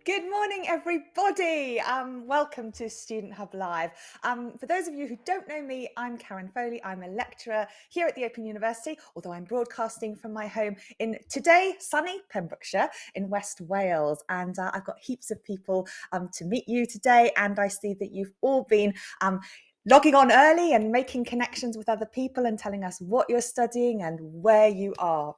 Good morning, everybody. Welcome to Student Hub Live. For those of you who don't know me, I'm Karen Foley. I'm a lecturer here at the Open University, although I'm broadcasting from my home in today, sunny Pembrokeshire in West Wales. And I've got heaps of people to meet you today. And I see that you've all been logging on early and making connections with other people and telling us what you're studying and where you are.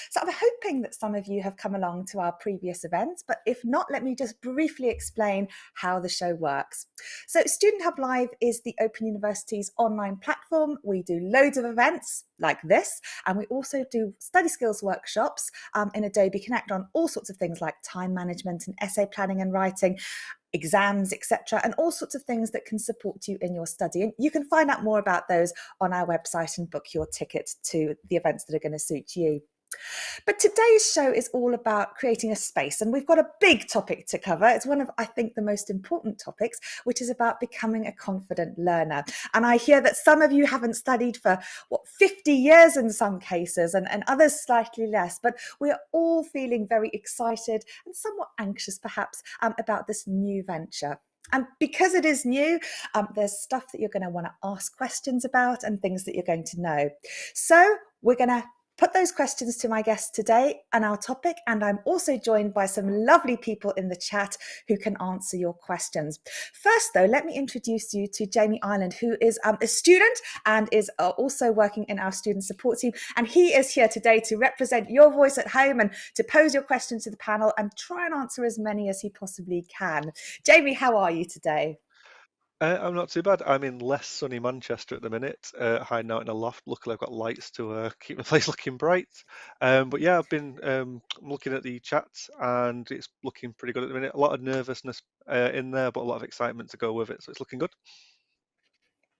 So I'm hoping that some of you have come along to our previous events, but if not, let me just briefly explain how the show works. So Student Hub Live is the Open University's online platform. We do loads of events like this, and we also do study skills workshops in Adobe Connect on all sorts of things like time management and essay planning and writing, exams, etc., and all sorts of things that can support you in your study. And you can find out more about those on our website and book your ticket to the events that are going to suit you. But today's show is all about creating a space, and we've got a big topic to cover. It's one of, I think, the most important topics, which is about becoming a confident learner. And I hear that some of you haven't studied for, 50 years in some cases, and others slightly less, but we're all feeling very excited and somewhat anxious, perhaps, about this new venture. And because it is new, there's stuff that you're going to want to ask questions about and things that you're going to know. So we're going to put those questions to my guests today and our topic, and I'm also joined by some lovely people in the chat who can answer your questions. First, though, let me introduce you to Jamie Ireland, who is a student and is also working in our student support team, and he is here today to represent your voice at home and to pose your questions to the panel and try and answer as many as he possibly can. Jamie, how are you today? I'm not too bad. I'm in less sunny Manchester at the minute, hiding out in a loft. Luckily, I've got lights to keep the place looking bright. But yeah, I've been looking at the chat, and it's looking pretty good at the minute. A lot of nervousness in there, but a lot of excitement to go with it. So it's looking good.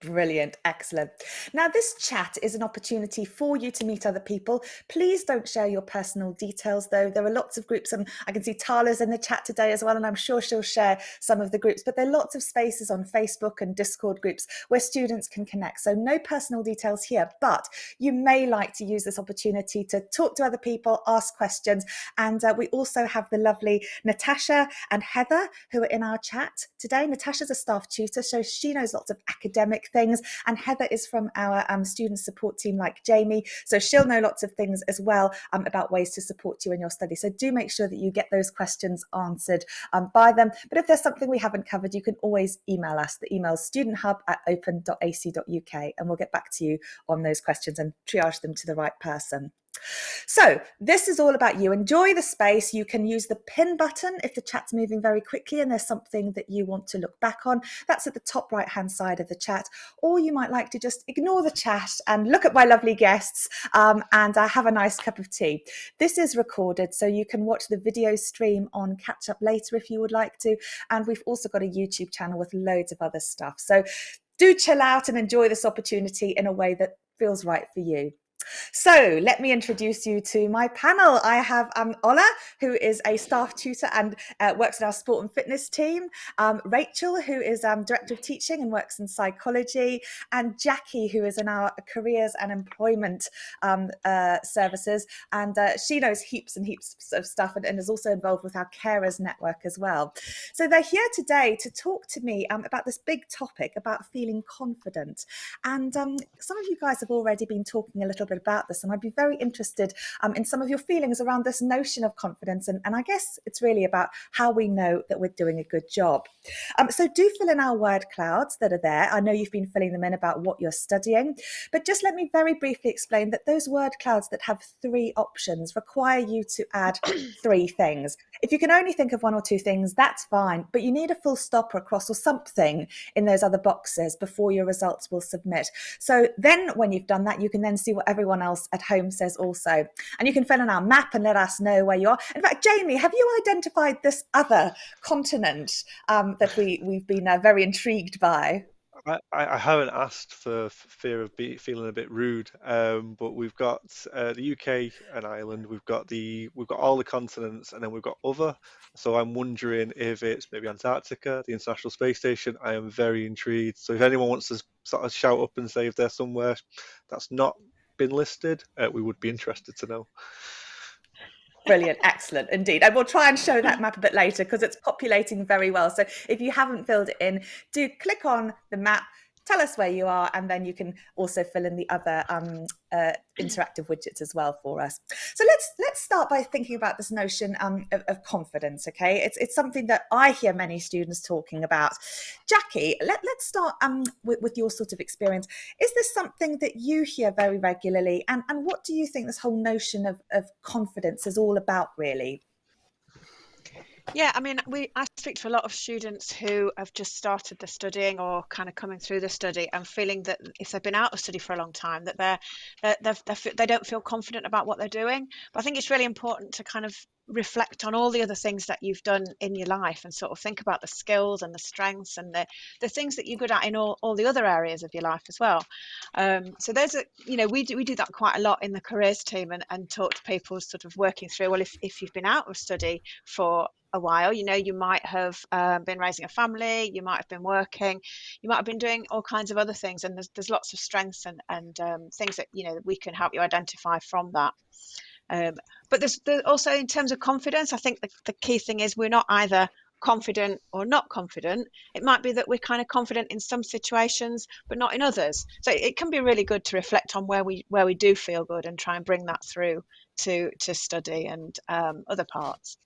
Brilliant. Excellent. Now, this chat is an opportunity for you to meet other people. Please don't share your personal details, though. There are lots of groups, and I can see Tala's in the chat today as well, and I'm sure she'll share some of the groups. But there are lots of spaces on Facebook and Discord groups where students can connect. So no personal details here, but you may like to use this opportunity to talk to other people, ask questions. And we also have the lovely Natasha and Heather who are in our chat today. Natasha's a staff tutor, so she knows lots of academic things, and Heather is from our student support team like Jamie, so she'll know lots of things as well about ways to support you in your study. So do make sure that you get those questions answered by them. But if there's something we haven't covered, you can always email us. The email is studenthub@open.ac.uk, and we'll get back to you on those questions and triage them to the right person. So this is all about you. Enjoy the space. You can use the pin button if the chat's moving very quickly and there's something that you want to look back on. That's at the top right hand side of the chat. Or you might like to just ignore the chat and look at my lovely guests and have a nice cup of tea. This is recorded, so you can watch the video stream on Catch Up later if you would like to. And we've also got a YouTube channel with loads of other stuff. So do chill out and enjoy this opportunity in a way that feels right for you. So let me introduce you to my panel. I have Ola, who is a staff tutor and works in our sport and fitness team, Rachel, who is director of teaching and works in psychology, and Jackie, who is in our careers and employment services, and she knows heaps and heaps of stuff and is also involved with our carers network as well. So they're here today to talk to me about this big topic about feeling confident. And some of you guys have already been talking a little bit about this, and I'd be very interested in some of your feelings around this notion of confidence. And I guess it's really about how we know that we're doing a good job. So do fill in our word clouds that are there. I know you've been filling them in about what you're studying, but just let me very briefly explain that those word clouds that have three options require you to add three things. If you can only think of one or two things, that's fine, but you need a full stop or a cross or something in those other boxes before your results will submit. So then when you've done that, you can then see what everyone else at home says also. And you can fill in our map and let us know where you are. In fact, Jamie, have you identified this other continent that we've been very intrigued by? I haven't asked for fear of feeling a bit rude, but we've got the UK and Ireland. We've got all the continents, and then we've got other. So I'm wondering if it's maybe Antarctica, the International Space Station. I am very intrigued. So if anyone wants to sort of shout up and say if there's somewhere that's not been listed, we would be interested to know. Brilliant, excellent indeed. And we'll try and show that map a bit later because it's populating very well. So if you haven't filled it in, do click on the map, tell us where you are, and then you can also fill in the other interactive widgets as well for us. So let's start by thinking about this notion of confidence. Okay, it's something that I hear many students talking about. Jackie, let's start with your sort of experience. Is this something that you hear very regularly, and what do you think this whole notion of confidence is all about, really? Yeah, I mean, I speak to a lot of students who have just started the studying or kind of coming through the study and feeling that if they've been out of study for a long time, that they don't feel confident about what they're doing. But I think it's really important to kind of reflect on all the other things that you've done in your life and sort of think about the skills and the strengths and the things that you're good at in all the other areas of your life as well. So there's we do that quite a lot in the careers team and talk to people sort of working through, well, if you've been out of study for a while, you might have been raising a family, you might have been working, you might have been doing all kinds of other things, and there's lots of strengths and things that we can help you identify from that. But there's also, in terms of confidence, I think the key thing is we're not either confident or not confident. It might be that we're kind of confident in some situations but not in others, so it can be really good to reflect on where we do feel good and try and bring that through to study and other parts.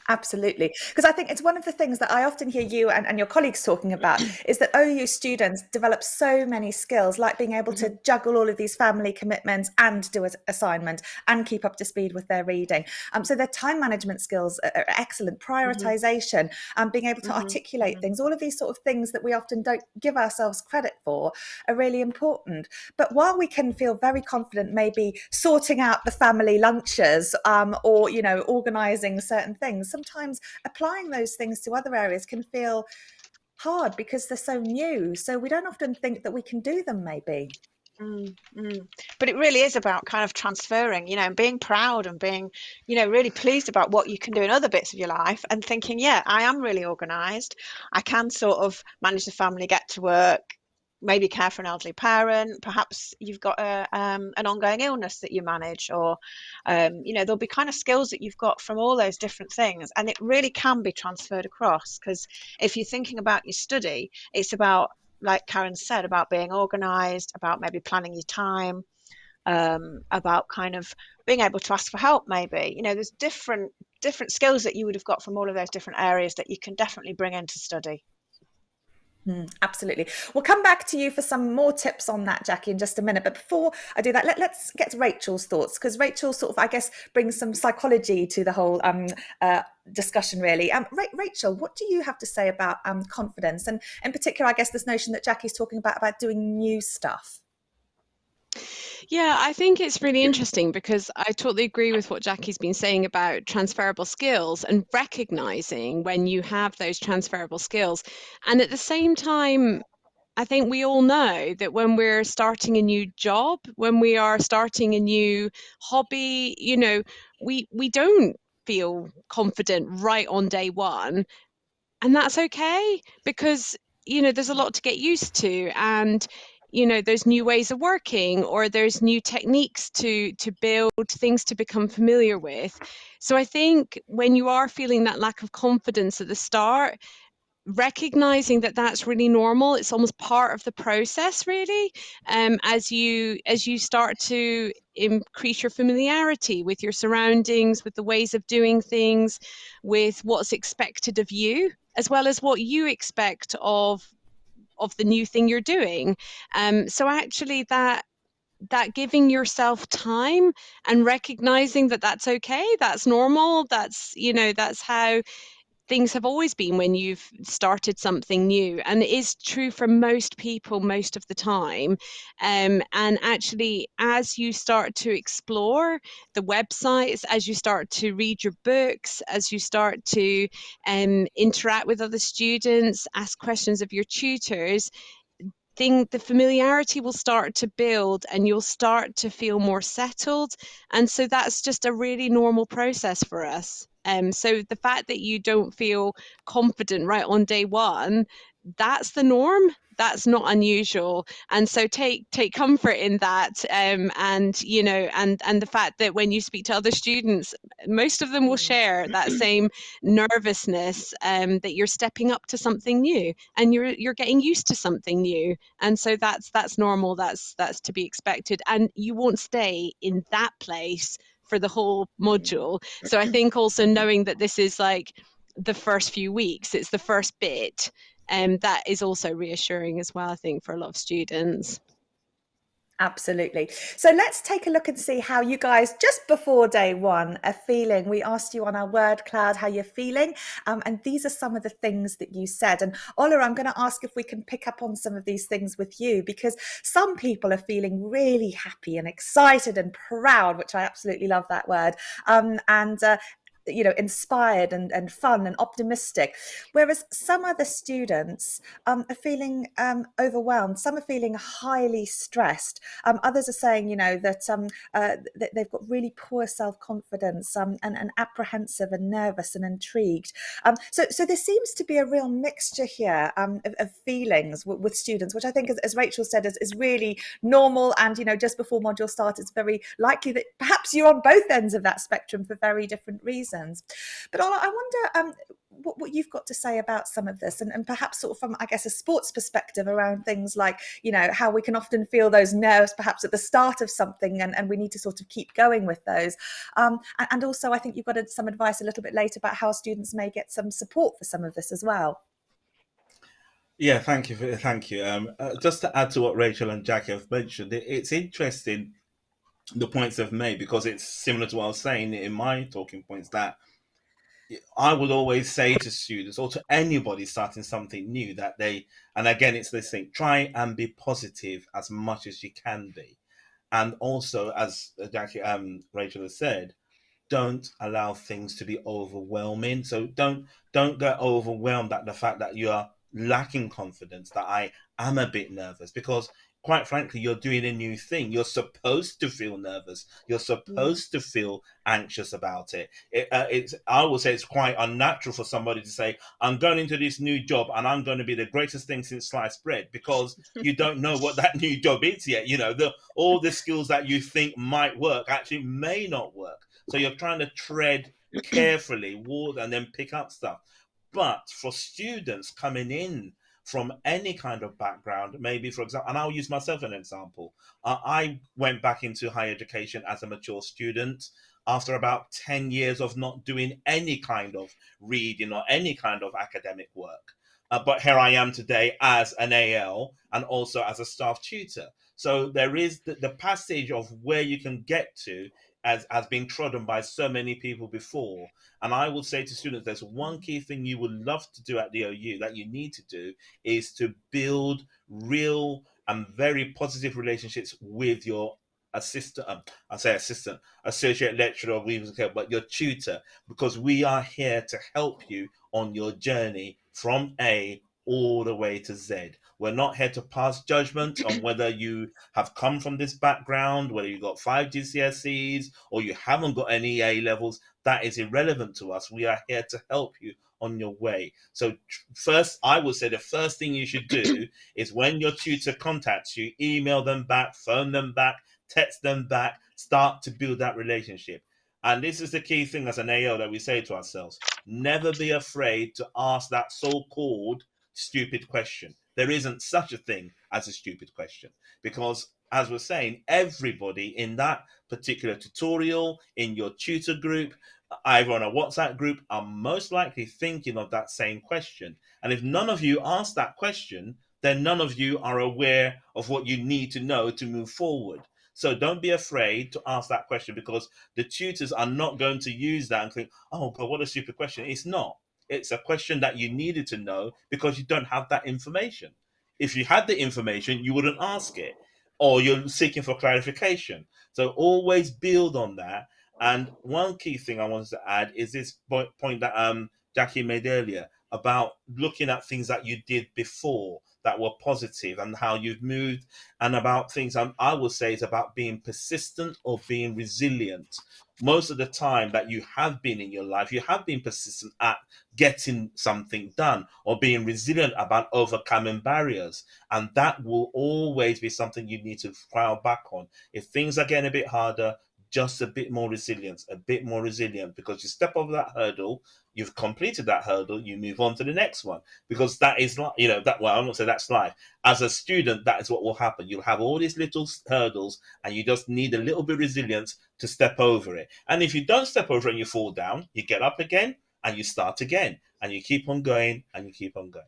Absolutely. Because I think it's one of the things that I often hear you and your colleagues talking about is that OU students develop so many skills, like being able to juggle all of these family commitments and do an assignment and keep up to speed with their reading. So their time management skills are excellent, prioritization, being able to articulate things, all of these sort of things that we often don't give ourselves credit for are really important. But while we can feel very confident maybe sorting out the family lunches or, organizing certain things, sometimes applying those things to other areas can feel hard because they're so new. So we don't often think that we can do them, maybe. But it really is about kind of transferring, and being proud and being, really pleased about what you can do in other bits of your life and thinking, yeah, I am really organized. I can sort of manage the family, get to work, maybe care for an elderly parent. Perhaps you've got an ongoing illness that you manage, or there'll be kind of skills that you've got from all those different things, and it really can be transferred across. Because if you're thinking about your study, it's about, like Karen said, about being organized, about maybe planning your time, about kind of being able to ask for help. Maybe there's different skills that you would have got from all of those different areas that you can definitely bring into study. Absolutely. We'll come back to you for some more tips on that, Jackie, in just a minute. But before I do that, let's get to Rachel's thoughts, because Rachel sort of, I guess, brings some psychology to the whole discussion, really. Rachel, what do you have to say about confidence? And in particular, I guess, this notion that Jackie's talking about doing new stuff. Yeah, I think it's really interesting because I totally agree with what Jackie's been saying about transferable skills and recognizing when you have those transferable skills. And at the same time, I think we all know that when we're starting a new job, when we are starting a new hobby, we don't feel confident right on day one. And that's okay because, there's a lot to get used to. And there's new ways of working, or there's new techniques to build things to become familiar with. So I think when you are feeling that lack of confidence at the start, recognizing that that's really normal, it's almost part of the process, really. As you start to increase your familiarity with your surroundings, with the ways of doing things, with what's expected of you, as well as what you expect of the new thing you're doing. So actually that giving yourself time and recognizing that that's okay, that's normal, that's how things have always been when you've started something new, and it is true for most people most of the time. And actually, as you start to explore the websites, as you start to read your books, as you start to interact with other students, ask questions of your tutors, the familiarity will start to build and you'll start to feel more settled. And so that's just a really normal process for us. So the fact that you don't feel confident right on day one, that's the norm. That's not unusual, and so take comfort in that. And and the fact that when you speak to other students, most of them will share that same nervousness, that you're stepping up to something new and you're getting used to something new, and so that's normal. That's to be expected, and you won't stay in that place for the whole module. So I think also knowing that this is like the first few weeks, it's the first bit, that is also reassuring as well, I think, for a lot of students. Absolutely. So let's take a look and see how you guys, just before day one, are feeling. We asked you on our word cloud how you're feeling, and these are some of the things that you said. And Ola, I'm going to ask if we can pick up on some of these things with you, because some people are feeling really happy and excited and proud, which I absolutely love that word, inspired and fun and optimistic, whereas some other students are feeling overwhelmed. Some are feeling highly stressed. Others are saying, that they've got really poor self-confidence, and apprehensive and nervous and intrigued. So there seems to be a real mixture here, of feelings with students, which I think, as Rachel said, is really normal. And, just before module start, it's very likely that perhaps you're on both ends of that spectrum for very different reasons. But Ola, I wonder what you've got to say about some of this, and perhaps sort of from, I guess, a sports perspective around things like, how we can often feel those nerves perhaps at the start of something, and we need to sort of keep going with those. And also, I think you've got some advice a little bit later about how students may get some support for some of this as well. Yeah, thank you. Just to add to what Rachel and Jackie have mentioned, it's interesting the points they've made, because it's similar to what I was saying in my talking points, that I would always say to students or to anybody starting something new that and again, it's this thing, try and be positive as much as you can be. And also, as Jackie, Rachel has said, don't allow things to be overwhelming. So don't get overwhelmed at the fact that you are lacking confidence, that I am a bit nervous, because quite frankly, you're doing a new thing. You're supposed to feel nervous. You're supposed to feel anxious about it. I will say it's quite unnatural for somebody to say, I'm going into this new job and I'm going to be the greatest thing since sliced bread, because you don't know what that new job is yet. All the skills that you think might work actually may not work. So you're trying to tread carefully, and then pick up stuff. But for students coming in from any kind of background, maybe, for example, and I'll use myself as an example. I went back into higher education as a mature student after about 10 years of not doing any kind of reading or any kind of academic work. But here I am today as an AL and also as a staff tutor. So there is the passage of where you can get to has been trodden by so many people before. And I would say to students, there's one key thing you would love to do at the OU that you need to do, is to build real and very positive relationships with your assistant, associate lecturer, or but your tutor, because we are here to help you on your journey from A all the way to Z. We're not here to pass judgment on whether you have come from this background, whether you got 5 GCSEs or you haven't got any A levels. That is irrelevant to us. We are here to help you on your way. So first, I would say the first thing you should do is, when your tutor contacts you, email them back, phone them back, text them back, start to build that relationship. And this is the key thing as an AO that we say to ourselves: never be afraid to ask that so-called stupid question. There isn't such a thing as a stupid question, because, as we're saying, everybody in that particular tutorial, in your tutor group, either on a WhatsApp group, are most likely thinking of that same question. And if none of you ask that question, then none of you are aware of what you need to know to move forward. So don't be afraid to ask that question, because the tutors are not going to use that and think, oh God, what a stupid question. It's not. It's a question that you needed to know because you don't have that information. If you had the information, you wouldn't ask it, or you're seeking for clarification. So always build on that. And one key thing I wanted to add is this point that Jackie made earlier about looking at things that you did before. that were positive, and how you've moved, and about things. I would say it's about being persistent or being resilient. Most of the time that you have been in your life, you have been persistent at getting something done, or being resilient about overcoming barriers. And that will always be something you need to fall back on. If things are getting a bit harder, just a bit more resilience, a bit more resilient, because you step over that hurdle, you've completed that hurdle, you move on to the next one. Because that is like, that, well, I'm not saying that's life. As a student, that is what will happen. You'll have all these little hurdles, and you just need a little bit of resilience to step over it. And if you don't step over it and you fall down, you get up again and you start again, and you keep on going and you keep on going.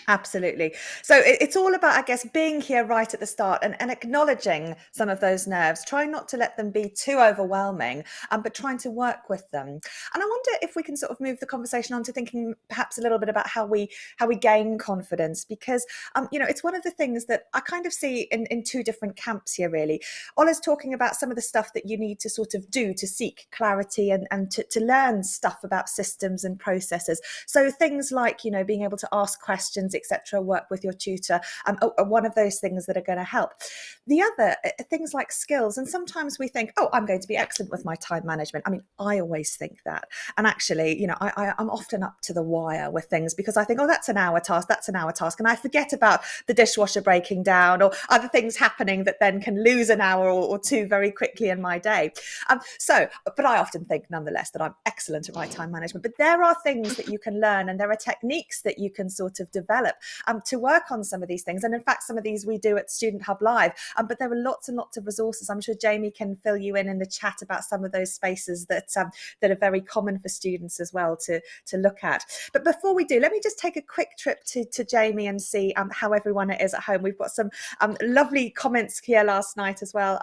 Absolutely. So it's all about, I guess, being here right at the start and acknowledging some of those nerves, trying not to let them be too overwhelming, but trying to work with them. And I wonder if we can sort of move the conversation on to thinking perhaps a little bit about how we gain confidence, because, it's one of the things that I kind of see in two different camps here, really. Ola's talking about some of the stuff that you need to sort of do to seek clarity and to learn stuff about systems and processes. So things like, being able to ask questions, etc., work with your tutor, are one of those things that are going to help. The other things like skills, and sometimes we think, oh, I'm going to be excellent with my time management. I mean, I always think that, and actually, I'm often up to the wire with things, because I think, oh, that's an hour task, and I forget about the dishwasher breaking down or other things happening that then can lose an hour or two very quickly in my day. But I often think nonetheless that I'm excellent at my time management. But there are things that you can learn, and there are techniques that you can sort of develop to work on some of these things. And in fact, some of these we do at Student Hub Live, but there are lots and lots of resources. I'm sure Jamie can fill you in the chat about some of those spaces that are very common for students as well to look at. But before we do, let me just take a quick trip to Jamie and see how everyone is at home. We've got some lovely comments here last night as well.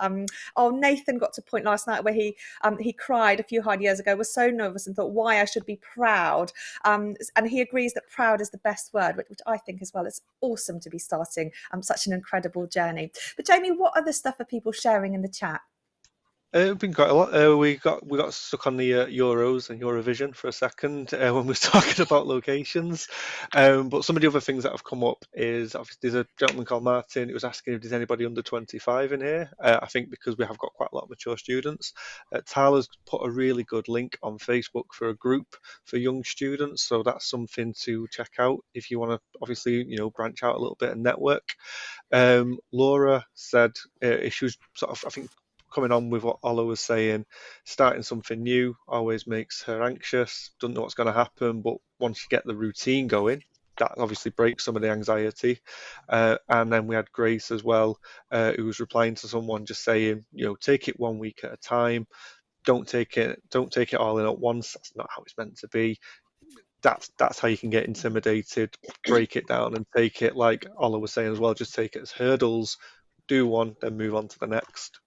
Nathan got to a point last night where he cried a few hard years ago, was so nervous and thought why I should be proud. And he agrees that proud is the best word, which I think as well. It's awesome to be starting such an incredible journey. But Jamie, what other stuff are people sharing in the chat? It's been quite a lot. We got stuck on the Euros and Eurovision for a second when we were talking about locations. But some of the other things that have come up is, obviously, there's a gentleman called Martin who was asking if there's anybody under 25 in here. I think because we have got quite a lot of mature students. Tyler's put a really good link on Facebook for a group for young students, so that's something to check out if you want to, obviously, branch out a little bit and network. Laura said she was sort of, I think, coming on with what Ola was saying, starting something new always makes her anxious, doesn't know what's going to happen, but once you get the routine going, that obviously breaks some of the anxiety. And then we had Grace as well, who was replying to someone just saying, take it 1 week at a time. Don't take it all in at once. That's not how it's meant to be. That's how you can get intimidated. Break it down and take it, like Ola was saying as well, just take it as hurdles. Do one, then move on to the next.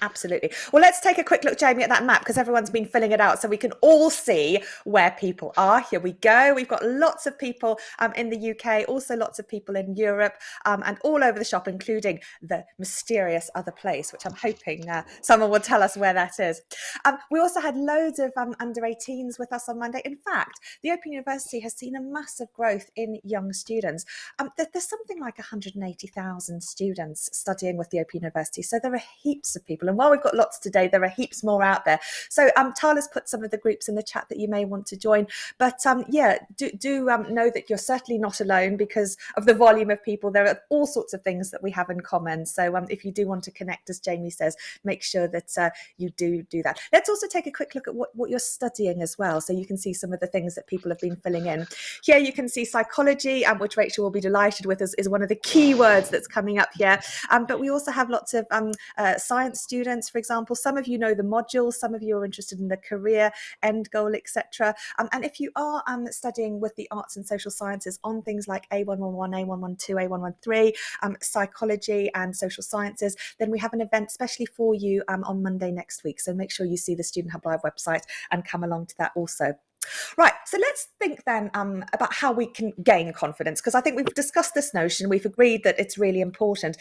Absolutely. Well, let's take a quick look, Jamie, at that map, because everyone's been filling it out so we can all see where people are. Here we go. We've got lots of people in the UK, also lots of people in Europe, and all over the shop, including the mysterious other place, which I'm hoping someone will tell us where that is. We also had loads of under 18s with us on Monday. In fact, the Open University has seen a massive growth in young students. There's something like 180,000 students studying with the Open University, so there are heaps of people, and while we've got lots today, there are heaps more out there. So Tyler's put some of the groups in the chat that you may want to join, but do know that you're certainly not alone because of the volume of people. There are all sorts of things that we have in common, so if you do want to connect, as Jamie says, make sure that you do that. Let's also take a quick look at what you're studying as well, so you can see some of the things that people have been filling in. Here you can see psychology, which Rachel will be delighted with, is one of the key words that's coming up here, but we also have lots of science students, for example. Some of you know the modules, some of you are interested in the career, end goal, etc. And if you are studying with the arts and social sciences on things like A111, A112, A113, psychology and social sciences, then we have an event specially for you on Monday next week. So make sure you see the Student Hub Live website and come along to that also. Right, so let's think then about how we can gain confidence, because I think we've discussed this notion, we've agreed that it's really important.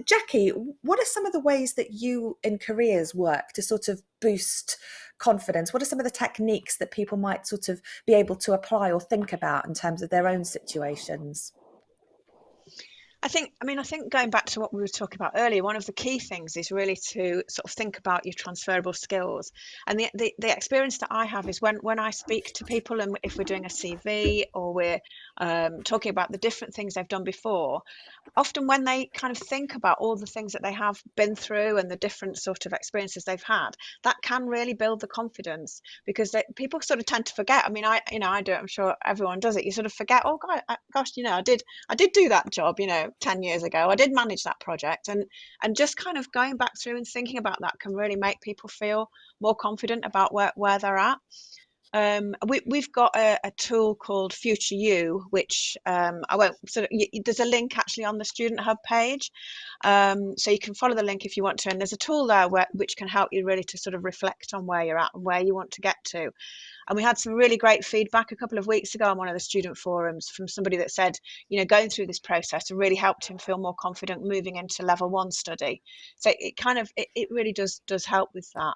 Jackie, what are some of the ways that you in careers work to sort of boost confidence? What are some of the techniques that people might sort of be able to apply or think about in terms of their own situations? I think going back to what we were talking about earlier, one of the key things is really to sort of think about your transferable skills. And the experience that I have is when I speak to people, and if we're doing a CV or we're talking about the different things they've done before, often when they kind of think about all the things that they have been through and the different sort of experiences they've had, that can really build the confidence, because people sort of tend to forget. I mean, I do it, I'm sure everyone does it. You sort of forget, oh God, gosh, I did do that job, 10 years ago. I did manage that project, and just kind of going back through and thinking about that can really make people feel more confident about where they're at. We've got a tool called Future You, which I won't there's a link actually on the Student Hub page, so you can follow the link if you want to, and there's a tool there which can help you really to sort of reflect on where you're at and where you want to get to. And we had some really great feedback a couple of weeks ago on one of the student forums from somebody that said, going through this process really helped him feel more confident moving into level 1 study. So it really does help with that.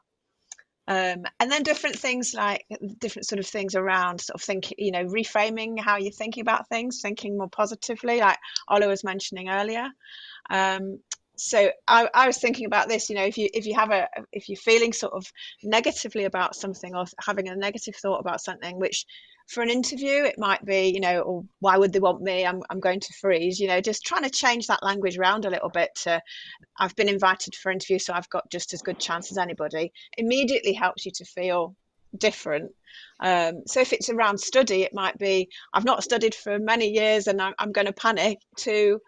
And then different things like different sort of things around sort of thinking, reframing how you're thinking about things, thinking more positively, like Ola was mentioning earlier. So I was thinking about this, if you're feeling sort of negatively about something, or having a negative thought about something, which for an interview it might be, or why would they want me? I'm going to freeze. Just trying to change that language around a little bit to, I've been invited for interview, so I've got just as good chance as anybody, immediately helps you to feel different. So if it's around study, it might be, I've not studied for many years and I'm going to panic, to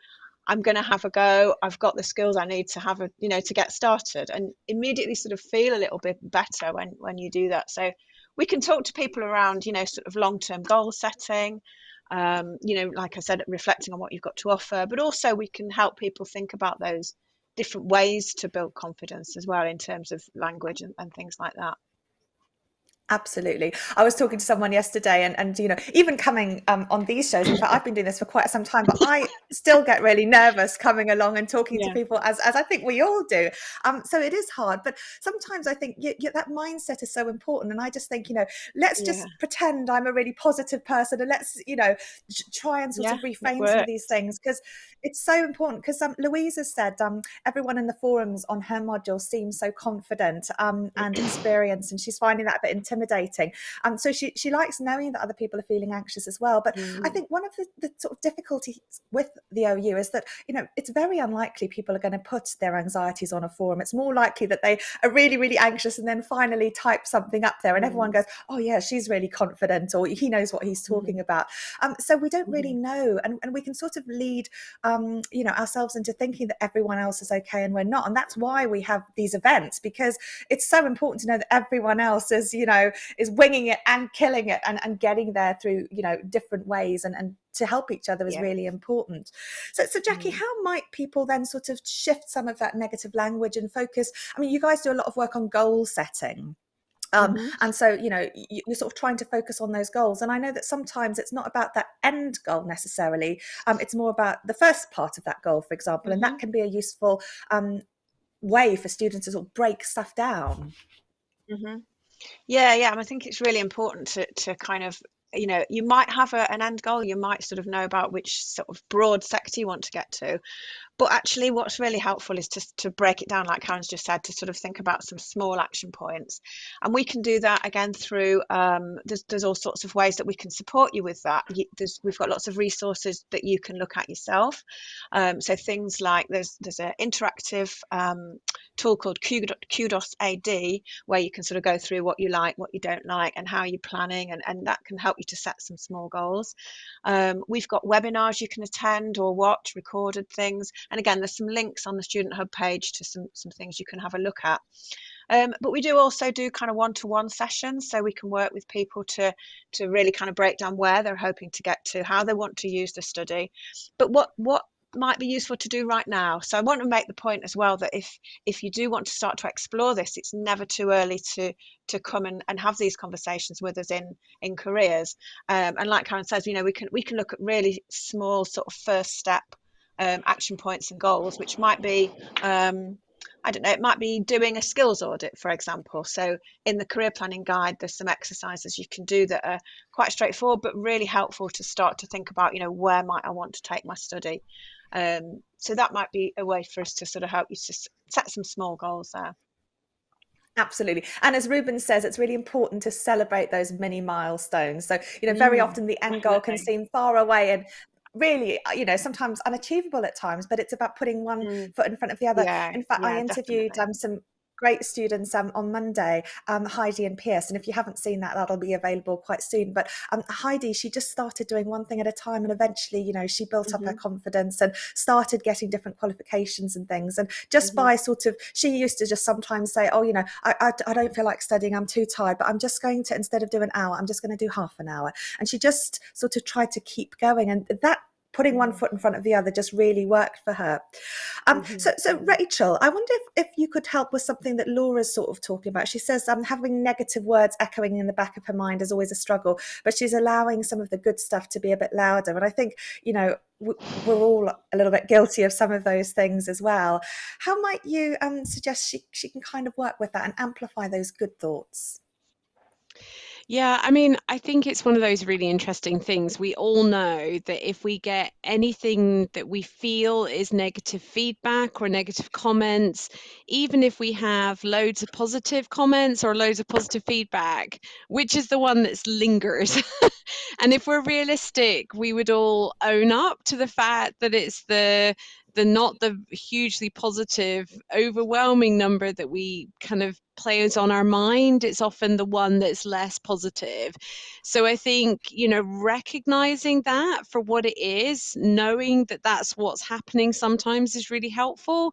I'm going to have a go. I've got the skills I need to have to get started, and immediately sort of feel a little bit better when you do that. So we can talk to people around, sort of long-term goal setting, like I said, reflecting on what you've got to offer, but also we can help people think about those different ways to build confidence as well, in terms of language and things like that. Absolutely. I was talking to someone yesterday, and even coming on these shows, in fact, I've been doing this for quite some time, but I still get really nervous coming along and talking to people, as I think we all do. So it is hard, but sometimes I think that mindset is so important. And I just think, let's just pretend I'm a really positive person, and let's, try and sort of reframe some of these things, because it's so important. Because Louise has said everyone in the forums on her module seems so confident and experienced, and she's finding that a bit intimidating. So she likes knowing that other people are feeling anxious as well. But I think one of the sort of difficulties with the OU is that, it's very unlikely people are going to put their anxieties on a forum. It's more likely that they are really, really anxious and then finally type something up there and everyone goes, oh yeah, she's really confident, or he knows what he's talking about. So we don't really know, and we can sort of lead ourselves into thinking that everyone else is okay and we're not. And that's why we have these events, because it's so important to know that everyone else is winging it and killing it and getting there through different ways, and to help each other is really important. So Jackie, how might people then sort of shift some of that negative language and focus? I mean, you guys do a lot of work on goal setting. And so, you're sort of trying to focus on those goals. And I know that sometimes it's not about that end goal necessarily. It's more about the first part of that goal, for example, and that can be a useful way for students to sort of break stuff down. Yeah, I think it's really important to kind of, you might have an end goal, you might sort of know about which sort of broad sector you want to get to. But actually, what's really helpful is to break it down, like Karen's just said, to sort of think about some small action points. And we can do that again through, there's all sorts of ways that we can support you with that. We've got lots of resources that you can look at yourself. So things like there's an interactive tool called Kudos AD, where you can sort of go through what you like, what you don't like, and how you're planning, and that can help you to set some small goals. We've got webinars you can attend or watch, recorded things. And again, there's some links on the Student Hub page to some things you can have a look at. But we do also do kind of one-to-one sessions, so we can work with people to really kind of break down where they're hoping to get to, how they want to use the study. But what might be useful to do right now. So I want to make the point as well that if you do want to start to explore this, it's never too early to come and have these conversations with us in careers. And like Karen says, you know, we can look at really small sort of first step action points and goals, which might be I don't know, it might be doing a skills audit, for example. So in the career planning guide, there's some exercises you can do that are quite straightforward, but really helpful to start to think about, you know, where might I want to take my study? So that might be a way for us to sort of help you to set some small goals there. Absolutely. And as Ruben says, it's really important to celebrate those mini milestones. So, you know, very often the end goal can seem far away and really, you know, sometimes unachievable at times, but it's about putting one foot in front of the other. Yeah, In fact, I interviewed definitely. some great students on Monday, Heidi and Pierce. And if you haven't seen that, that'll be available quite soon. But Heidi, she just started doing one thing at a time. And eventually, you know, she built up her confidence and started getting different qualifications and things. And just by sort of, she used to just sometimes say, oh, you know, I don't feel like studying, I'm too tired, but I'm just going to, instead of do an hour, I'm just going to do half an hour. And she just sort of tried to keep going. And that, putting one foot in front of the other, just really worked for her. So Rachel, I wonder if you could help with something that Laura's sort of talking about. She says having negative words echoing in the back of her mind is always a struggle, but she's allowing some of the good stuff to be a bit louder. And I think, you know, we're all a little bit guilty of some of those things as well. How might you suggest she can kind of work with that and amplify those good thoughts? Yeah, I mean, I think it's one of those really interesting things. We all know that if we get anything that we feel is negative feedback or negative comments, even if we have loads of positive comments or loads of positive feedback, which is the one that lingers? And if we're realistic, we would all own up to the fact that it's the not the hugely positive, overwhelming number that we kind of plays on our mind. It's often the one that's less positive. So I think, you know, recognizing that for what it is, knowing that that's what's happening sometimes is really helpful.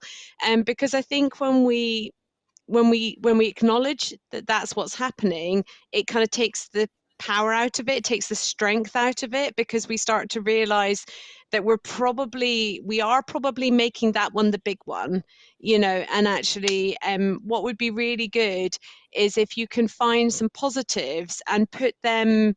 Because I think when we acknowledge that that's what's happening, it kind of takes the power out of it, takes the strength out of it, because we start to realize that we are probably making that one the big one, you know. And actually, what would be really good is if you can find some positives and put them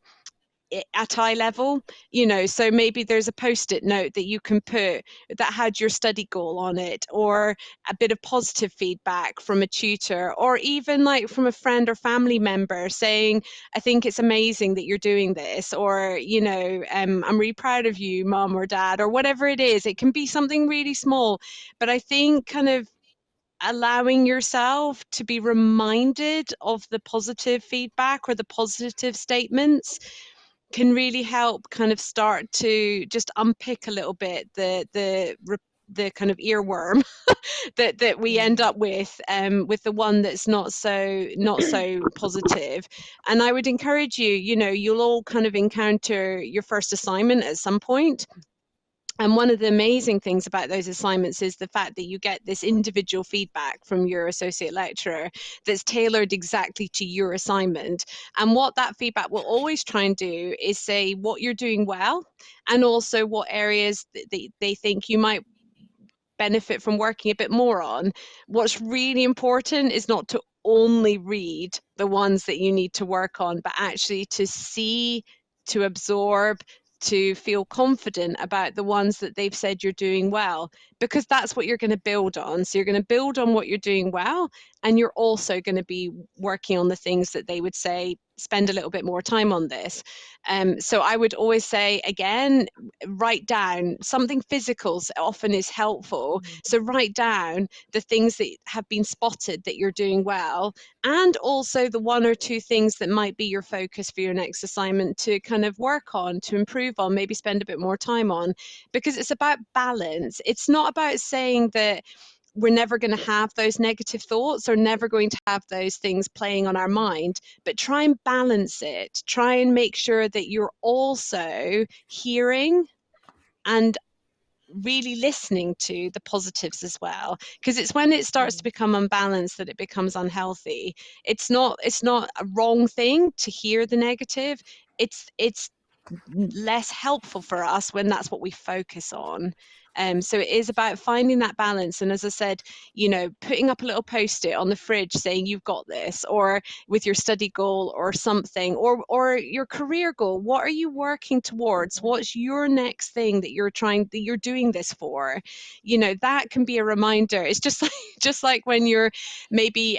at eye level, you know. So maybe there's a post-it note that you can put that had your study goal on it, or a bit of positive feedback from a tutor, or even like from a friend or family member saying, I think it's amazing that you're doing this, or, you know, I'm really proud of you, mom or dad, or whatever it is. It can be something really small, but I think kind of allowing yourself to be reminded of the positive feedback or the positive statements can really help kind of start to just unpick a little bit the kind of earworm that we end up with the one that's not so positive. And I would encourage you, you know, you'll all kind of encounter your first assignment at some point. And one of the amazing things about those assignments is the fact that you get this individual feedback from your associate lecturer that's tailored exactly to your assignment. And what that feedback will always try and do is say what you're doing well, and also what areas they think you might benefit from working a bit more on. What's really important is not to only read the ones that you need to work on, but actually to see, to absorb, to feel confident about the ones that they've said you're doing well, because that's what you're going to build on. So you're going to build on what you're doing well, and you're also going to be working on the things that they would say, spend a little bit more time on this. So I would always say, again, write down something. Physical often is helpful. So write down the things that have been spotted that you're doing well, and also the one or two things that might be your focus for your next assignment to kind of work on, to improve on, maybe spend a bit more time on, because it's about balance. It's not about saying that we're never going to have those negative thoughts or never going to have those things playing on our mind, but try and balance it. Try and make sure that you're also hearing and really listening to the positives as well, because it's when it starts to become unbalanced that it becomes unhealthy. It's not a wrong thing to hear the negative. It's less helpful for us when that's what we focus on. So it is about finding that balance. And as I said, putting up a little post-it on the fridge saying you've got this, or with your study goal or something, or your career goal. What are you working towards? What's your next thing that you're doing this for? That can be a reminder. It's just like when you're maybe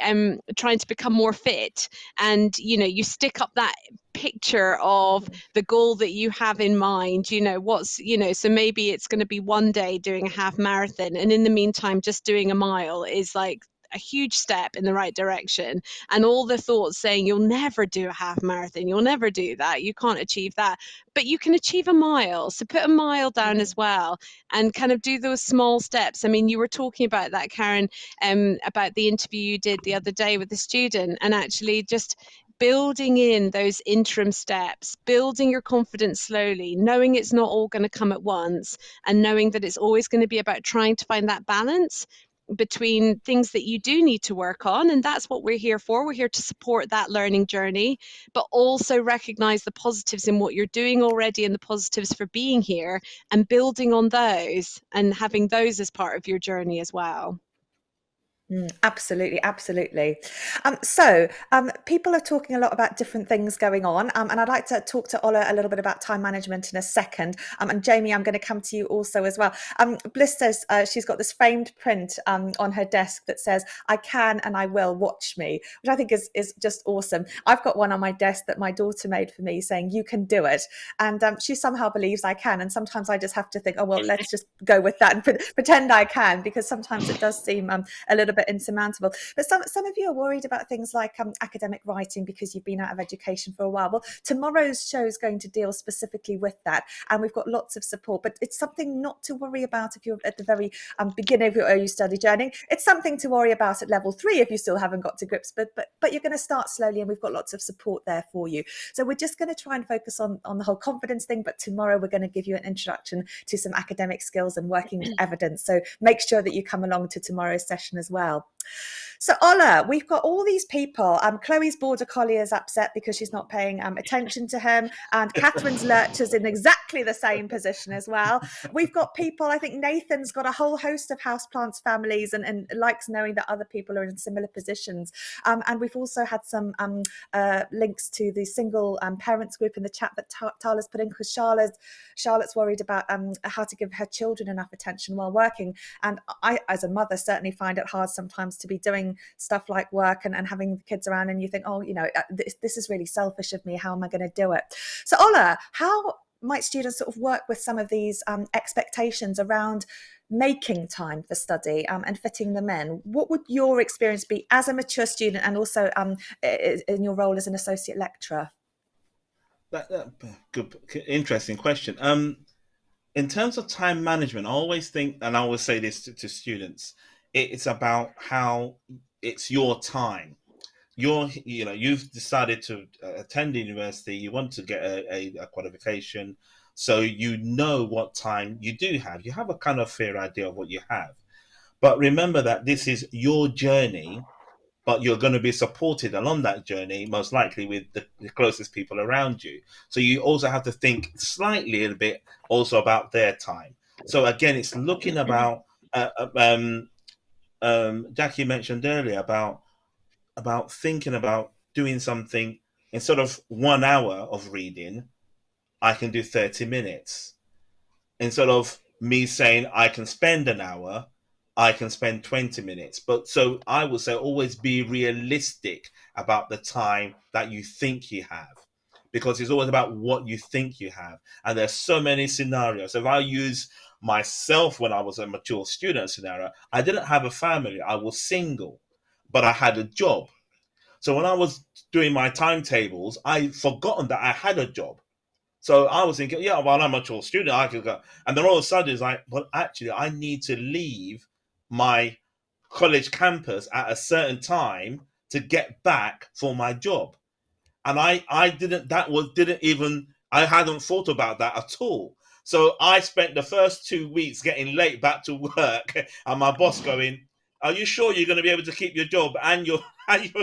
trying to become more fit, and you stick up that picture of the goal that you have in mind. So maybe it's going to be one day doing a half marathon, and in the meantime just doing a mile is like a huge step in the right direction, and all the thoughts saying you'll never do a half marathon, you'll never do that, you can't achieve that, but you can achieve a mile. So put a mile down as well, and kind of do those small steps. I mean, you were talking about that, Karen, about the interview you did the other day with the student, and actually just building in those interim steps, building your confidence slowly, knowing it's not all going to come at once, and knowing that it's always going to be about trying to find that balance between things that you do need to work on. And that's what we're here for. We're here to support that learning journey, but also recognize the positives in what you're doing already and the positives for being here, and building on those and having those as part of your journey as well. Absolutely. People are talking a lot about different things going on, and I'd like to talk to Ola a little bit about time management in a second. And Jamie, I'm going to come to you also as well. Bliss says she's got this framed print on her desk that says, "I can and I will, watch me," which I think is just awesome. I've got one on my desk that my daughter made for me saying, "You can do it," and she somehow believes I can. And sometimes I just have to think, oh well, let's just go with that and pretend I can, because sometimes it does seem a little bit insurmountable. But some of you are worried about things like academic writing because you've been out of education for a while. Well, tomorrow's show is going to deal specifically with that, and we've got lots of support. But it's something not to worry about if you're at the very beginning of your OU study journey. It's something to worry about at level 3 if you still haven't got to grips. But you're going to start slowly, and we've got lots of support there for you. So we're just going to try and focus on the whole confidence thing. But tomorrow we're going to give you an introduction to some academic skills and working with evidence. So make sure that you come along to tomorrow's session as well. So Ola, we've got all these people. Chloe's border collie is upset because she's not paying attention to him, and Catherine's lurcher's in exactly the same position as well. We've got people, I think Nathan's got a whole host of houseplants families and likes knowing that other people are in similar positions. And we've also had some links to the single parents group in the chat that Tala's put in, because Charlotte's worried about how to give her children enough attention while working. And I, as a mother, certainly find it hard sometimes to be doing stuff like work and having the kids around, and you think, oh, this is really selfish of me. How am I going to do it? So Ola, how might students sort of work with some of these expectations around making time for study and fitting them in? What would your experience be as a mature student, and also in your role as an associate lecturer? Good, interesting question. In terms of time management, I always think, and I always say this to students, it's about how it's your time. You've decided to attend university, you want to get a qualification, so you know what time you do have. You have a kind of fair idea of what you have. But remember that this is your journey, but you're going to be supported along that journey, most likely with the closest people around you. So you also have to think slightly a little bit also about their time. So again, it's looking about, Jackie mentioned earlier about thinking about doing something. Instead of 1 hour of reading, I can do 30 minutes. Instead of me saying I can spend an hour, I can spend 20 minutes. But so I would say always be realistic about the time that you think you have, because it's always about what you think you have. And there's so many scenarios. If I use myself when I was a mature student scenario, I didn't have a family. I was single, but I had a job. So when I was doing my timetables, I'd forgotten that I had a job. So I was thinking, yeah, well, I'm a mature student, I could go. And then all of a sudden it's like, well, actually, I need to leave my college campus at a certain time to get back for my job. And I hadn't thought about that at all. So I spent the first 2 weeks getting late back to work, and my boss going, "Are you sure you're going to be able to keep your job and your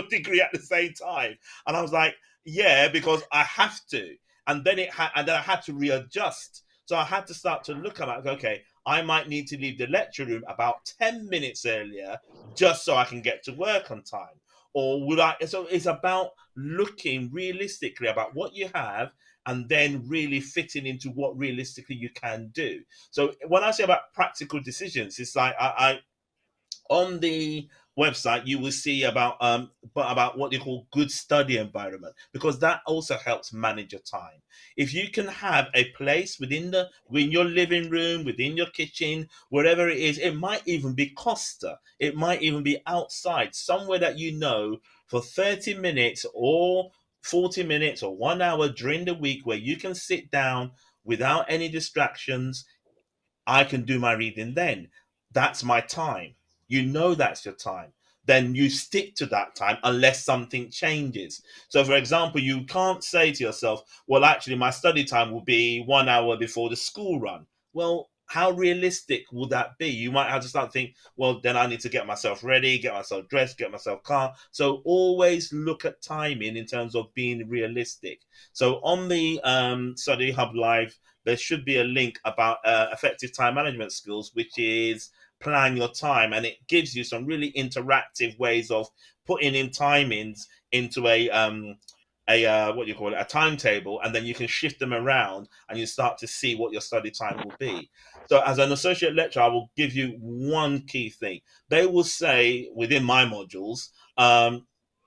degree at the same time?" And I was like, "Yeah, because I have to." And then I had to readjust. So I had to start to look at it, okay, I might need to leave the lecture room about 10 minutes earlier just so I can get to work on time. Or would I? So it's about looking realistically about what you have and then really fitting into what realistically you can do. So when I say about practical decisions, it's like I on the website you will see about what they call good study environment, because that also helps manage your time. If you can have a place within your living room, within your kitchen, wherever it is, it might even be Costa, it might even be outside somewhere that for 30 minutes or 40 minutes or 1 hour during the week, where you can sit down without any distractions. I can do my reading then. That's my time. That's your time. Then you stick to that time unless something changes. So, for example, you can't say to yourself, well, actually, my study time will be 1 hour before the school run. Well, how realistic would that be? You might have to start thinking, well, then I need to get myself ready, get myself dressed, get myself calm. So always look at timing in terms of being realistic. So on the Study Hub Live, there should be a link about effective time management skills, which is plan your time, and it gives you some really interactive ways of putting in timings into a what do you call it, a timetable, and then you can shift them around and you start to see what your study time will be. So as an associate lecturer, I will give you one key thing. They will say within my modules,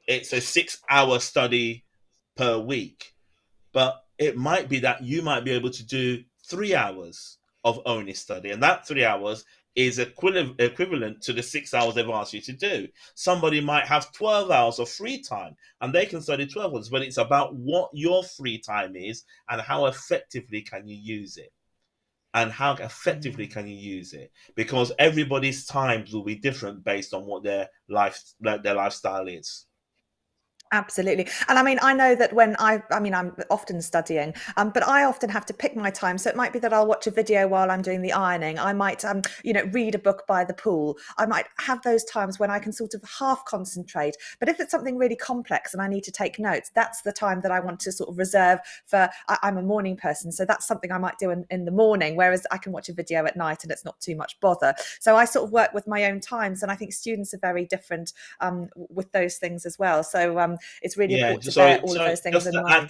it's a 6-hour study per week, but it might be that you might be able to do 3 hours of only study, and that 3 hours is equivalent to the 6 hours they've asked you to do. Somebody might have 12 hours of free time and they can study 12 hours, but it's about what your free time is and how effectively can you use it. Because everybody's times will be different based on what their lifestyle is. Absolutely. And I mean, I know that when I'm often studying, but I often have to pick my time. So it might be that I'll watch a video while I'm doing the ironing. I might, read a book by the pool. I might have those times when I can sort of half concentrate. But if it's something really complex and I need to take notes, that's the time that I want to sort of reserve for. I'm a morning person, so that's something I might do in the morning, whereas I can watch a video at night and it's not too much bother. So I sort of work with my own times, and I think students are very different with those things as well. So it's really important to bear all of those things in mind.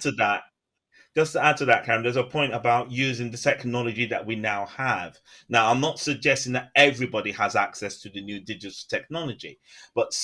Just to add to that, Karen, there's a point about using the technology that we now have. Now, I'm not suggesting that everybody has access to the new digital technology, but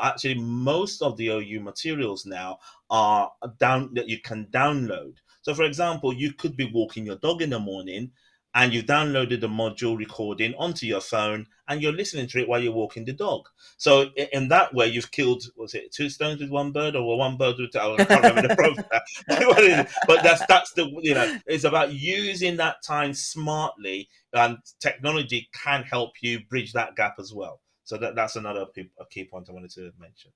actually most of the OU materials now are that you can download. So, for example, you could be walking your dog in the morning and you downloaded the module recording onto your phone and you're listening to it while you're walking the dog. So in that way, you've killed, was it 2 stones with one bird, or one bird with two? I can't remember the program. But that's it's about using that time smartly, and technology can help you bridge that gap as well. So that's another key point I wanted to mention.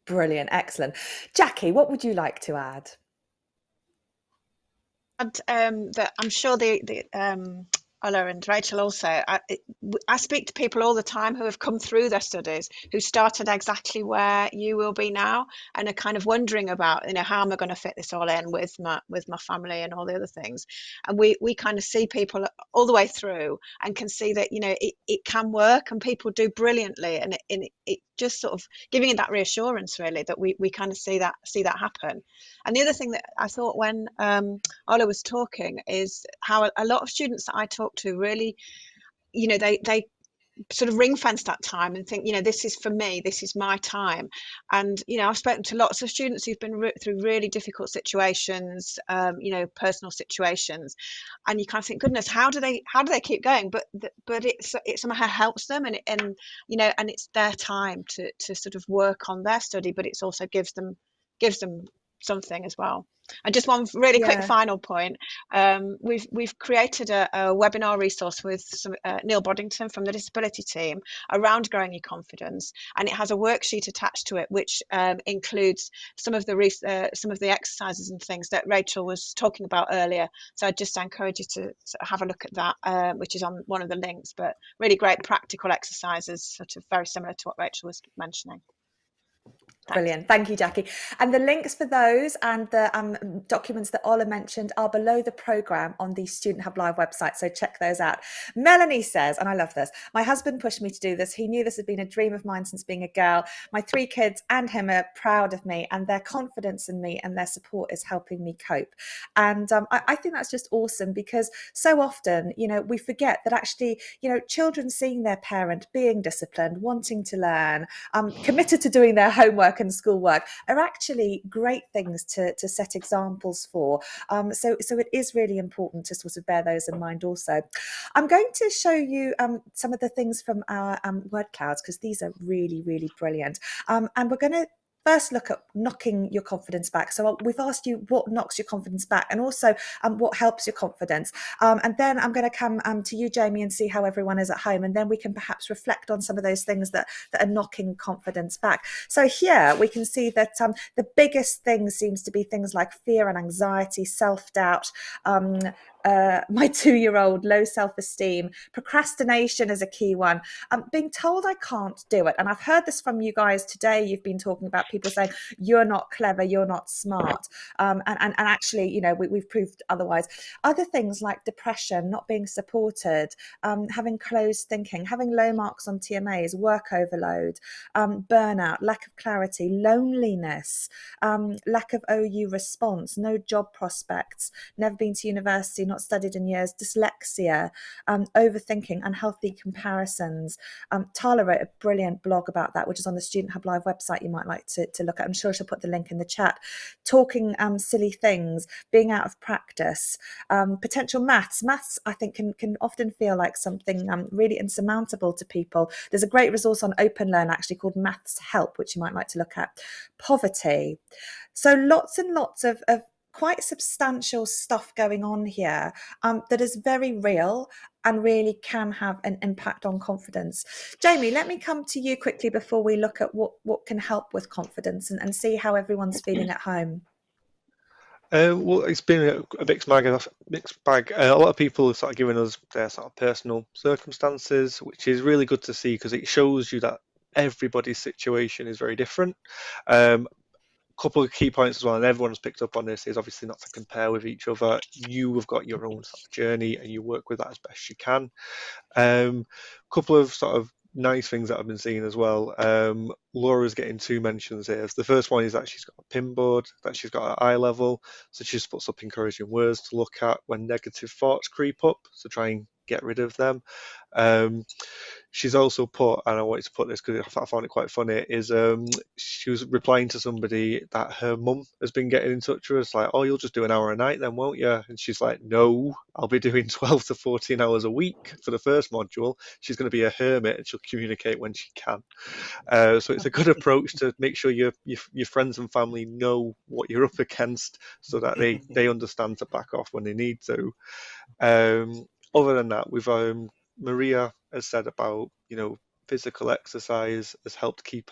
Brilliant. Excellent. Jackie, what would you like to add? That I'm sure the Ola and Rachel also, I speak to people all the time who have come through their studies, who started exactly where you will be now, and are kind of wondering about, how am I going to fit this all in with my family and all the other things. And we kind of see people all the way through and can see that it can work, and people do brilliantly, and it just sort of giving it that reassurance, really, that we kind of see that happen. And the other thing that I thought when Ola was talking is how a lot of students that I talk to really, they sort of ring fence that time and think, this is for me, this is my time. And I've spoken to lots of students who've been through really difficult situations, personal situations, and you kind of think, goodness, how do they keep going? But it somehow helps them, and it's their time to sort of work on their study, but it's also gives them something as well. And just one really quick final point. We've created a webinar resource with Neil Boddington from the disability team around growing your confidence, and it has a worksheet attached to it which includes some of the exercises and things that Rachel was talking about earlier. So I just encourage you to have a look at that, which is on one of the links. But really great practical exercises, sort of very similar to what Rachel was mentioning. Brilliant. Thank you, Jackie. And the links for those and the documents that Ola mentioned are below the programme on the Student Hub Live website, so check those out. Melanie says, and I love this, my husband pushed me to do this. He knew this had been a dream of mine since being a girl. My 3 kids and him are proud of me, and their confidence in me and their support is helping me cope. And I think that's just awesome, because so often, we forget that actually, children seeing their parent being disciplined, wanting to learn, committed to doing their homework and schoolwork are actually great things to set examples for. So it is really important to sort of bear those in mind also. I'm going to show you some of the things from our word clouds, because these are really, really brilliant. And we're going to first look at knocking your confidence back. So we've asked you what knocks your confidence back, and also what helps your confidence. And then I'm going to come to you, Jamie, and see how everyone is at home. And then we can perhaps reflect on some of those things that are knocking confidence back. So here we can see that the biggest thing seems to be things like fear and anxiety, self-doubt, my 2-year-old, low self-esteem, procrastination is a key one. Being told I can't do it. And I've heard this from you guys today. You've been talking about people saying, you're not clever, you're not smart. And actually, we've proved otherwise. Other things like depression, not being supported, having closed thinking, having low marks on TMAs, work overload, burnout, lack of clarity, loneliness, lack of OU response, no job prospects, never been to university, not studied in years, dyslexia, overthinking, unhealthy comparisons. Tala wrote a brilliant blog about that, which is on the Student Hub Live website you might like to look at. I'm sure she'll put the link in the chat. Talking silly things, being out of practice, potential maths. Maths, I think, can often feel like something really insurmountable to people. There's a great resource on OpenLearn actually called Maths Help, which you might like to look at. Poverty. So lots and lots of quite substantial stuff going on here that is very real and really can have an impact on confidence. Jamie, let me come to you quickly before we look at what can help with confidence and see how everyone's feeling at home. Well, it's been a mixed bag. A lot of people have sort of given us their sort of personal circumstances, which is really good to see, because it shows you that everybody's situation is very different. Couple of key points as well, and everyone's picked up on this, is obviously not to compare with each other. You have got your own sort of journey, and you work with that as best you can. Couple of sort of nice things that I've been seeing as well. Laura's getting 2 mentions here. So the first one is that she's got a pin board that she's got at eye level, so she just puts up encouraging words to look at when negative thoughts creep up, so try and get rid of them. She's also put, and I wanted to put this because I found it quite funny, is she was replying to somebody that her mum has been getting in touch with us, like, oh, you'll just do an hour a night then, won't you? And she's like, no, I'll be doing 12 to 14 hours a week for the first module. She's going to be a hermit, and she'll communicate when she can. So it's a good approach to make sure your friends and family know what you're up against, so that they understand to back off when they need to. Other than that, we've Maria has said about, physical exercise has helped give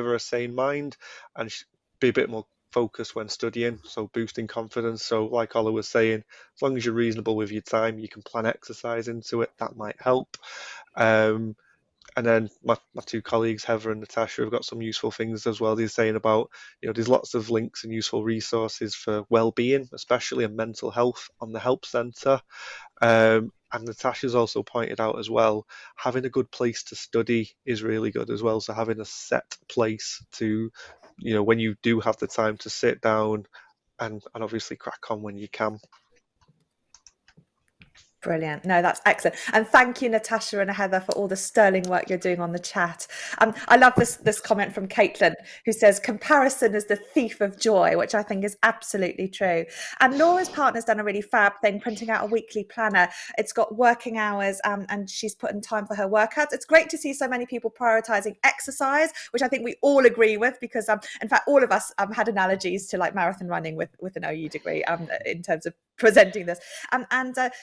her a sane mind and be a bit more focused when studying, so boosting confidence. So like Ola was saying, as long as you're reasonable with your time, you can plan exercise into it, that might help. And then my 2 colleagues, Heather and Natasha, have got some useful things as well. They're saying about, there's lots of links and useful resources for well-being, especially in mental health, on the Help Centre. And Natasha's also pointed out as well, having a good place to study is really good as well. So having a set place to, when you do have the time to sit down and obviously crack on when you can. Brilliant. No, that's excellent. And thank you, Natasha and Heather, for all the sterling work you're doing on the chat. I love this comment from Caitlin, who says, comparison is the thief of joy, which I think is absolutely true. And Laura's partner's done a really fab thing, printing out a weekly planner. It's got working hours and she's put in time for her workouts. It's great to see so many people prioritizing exercise, which I think we all agree with, because in fact, all of us had analogies to like marathon running with an OU degree in terms of presenting this.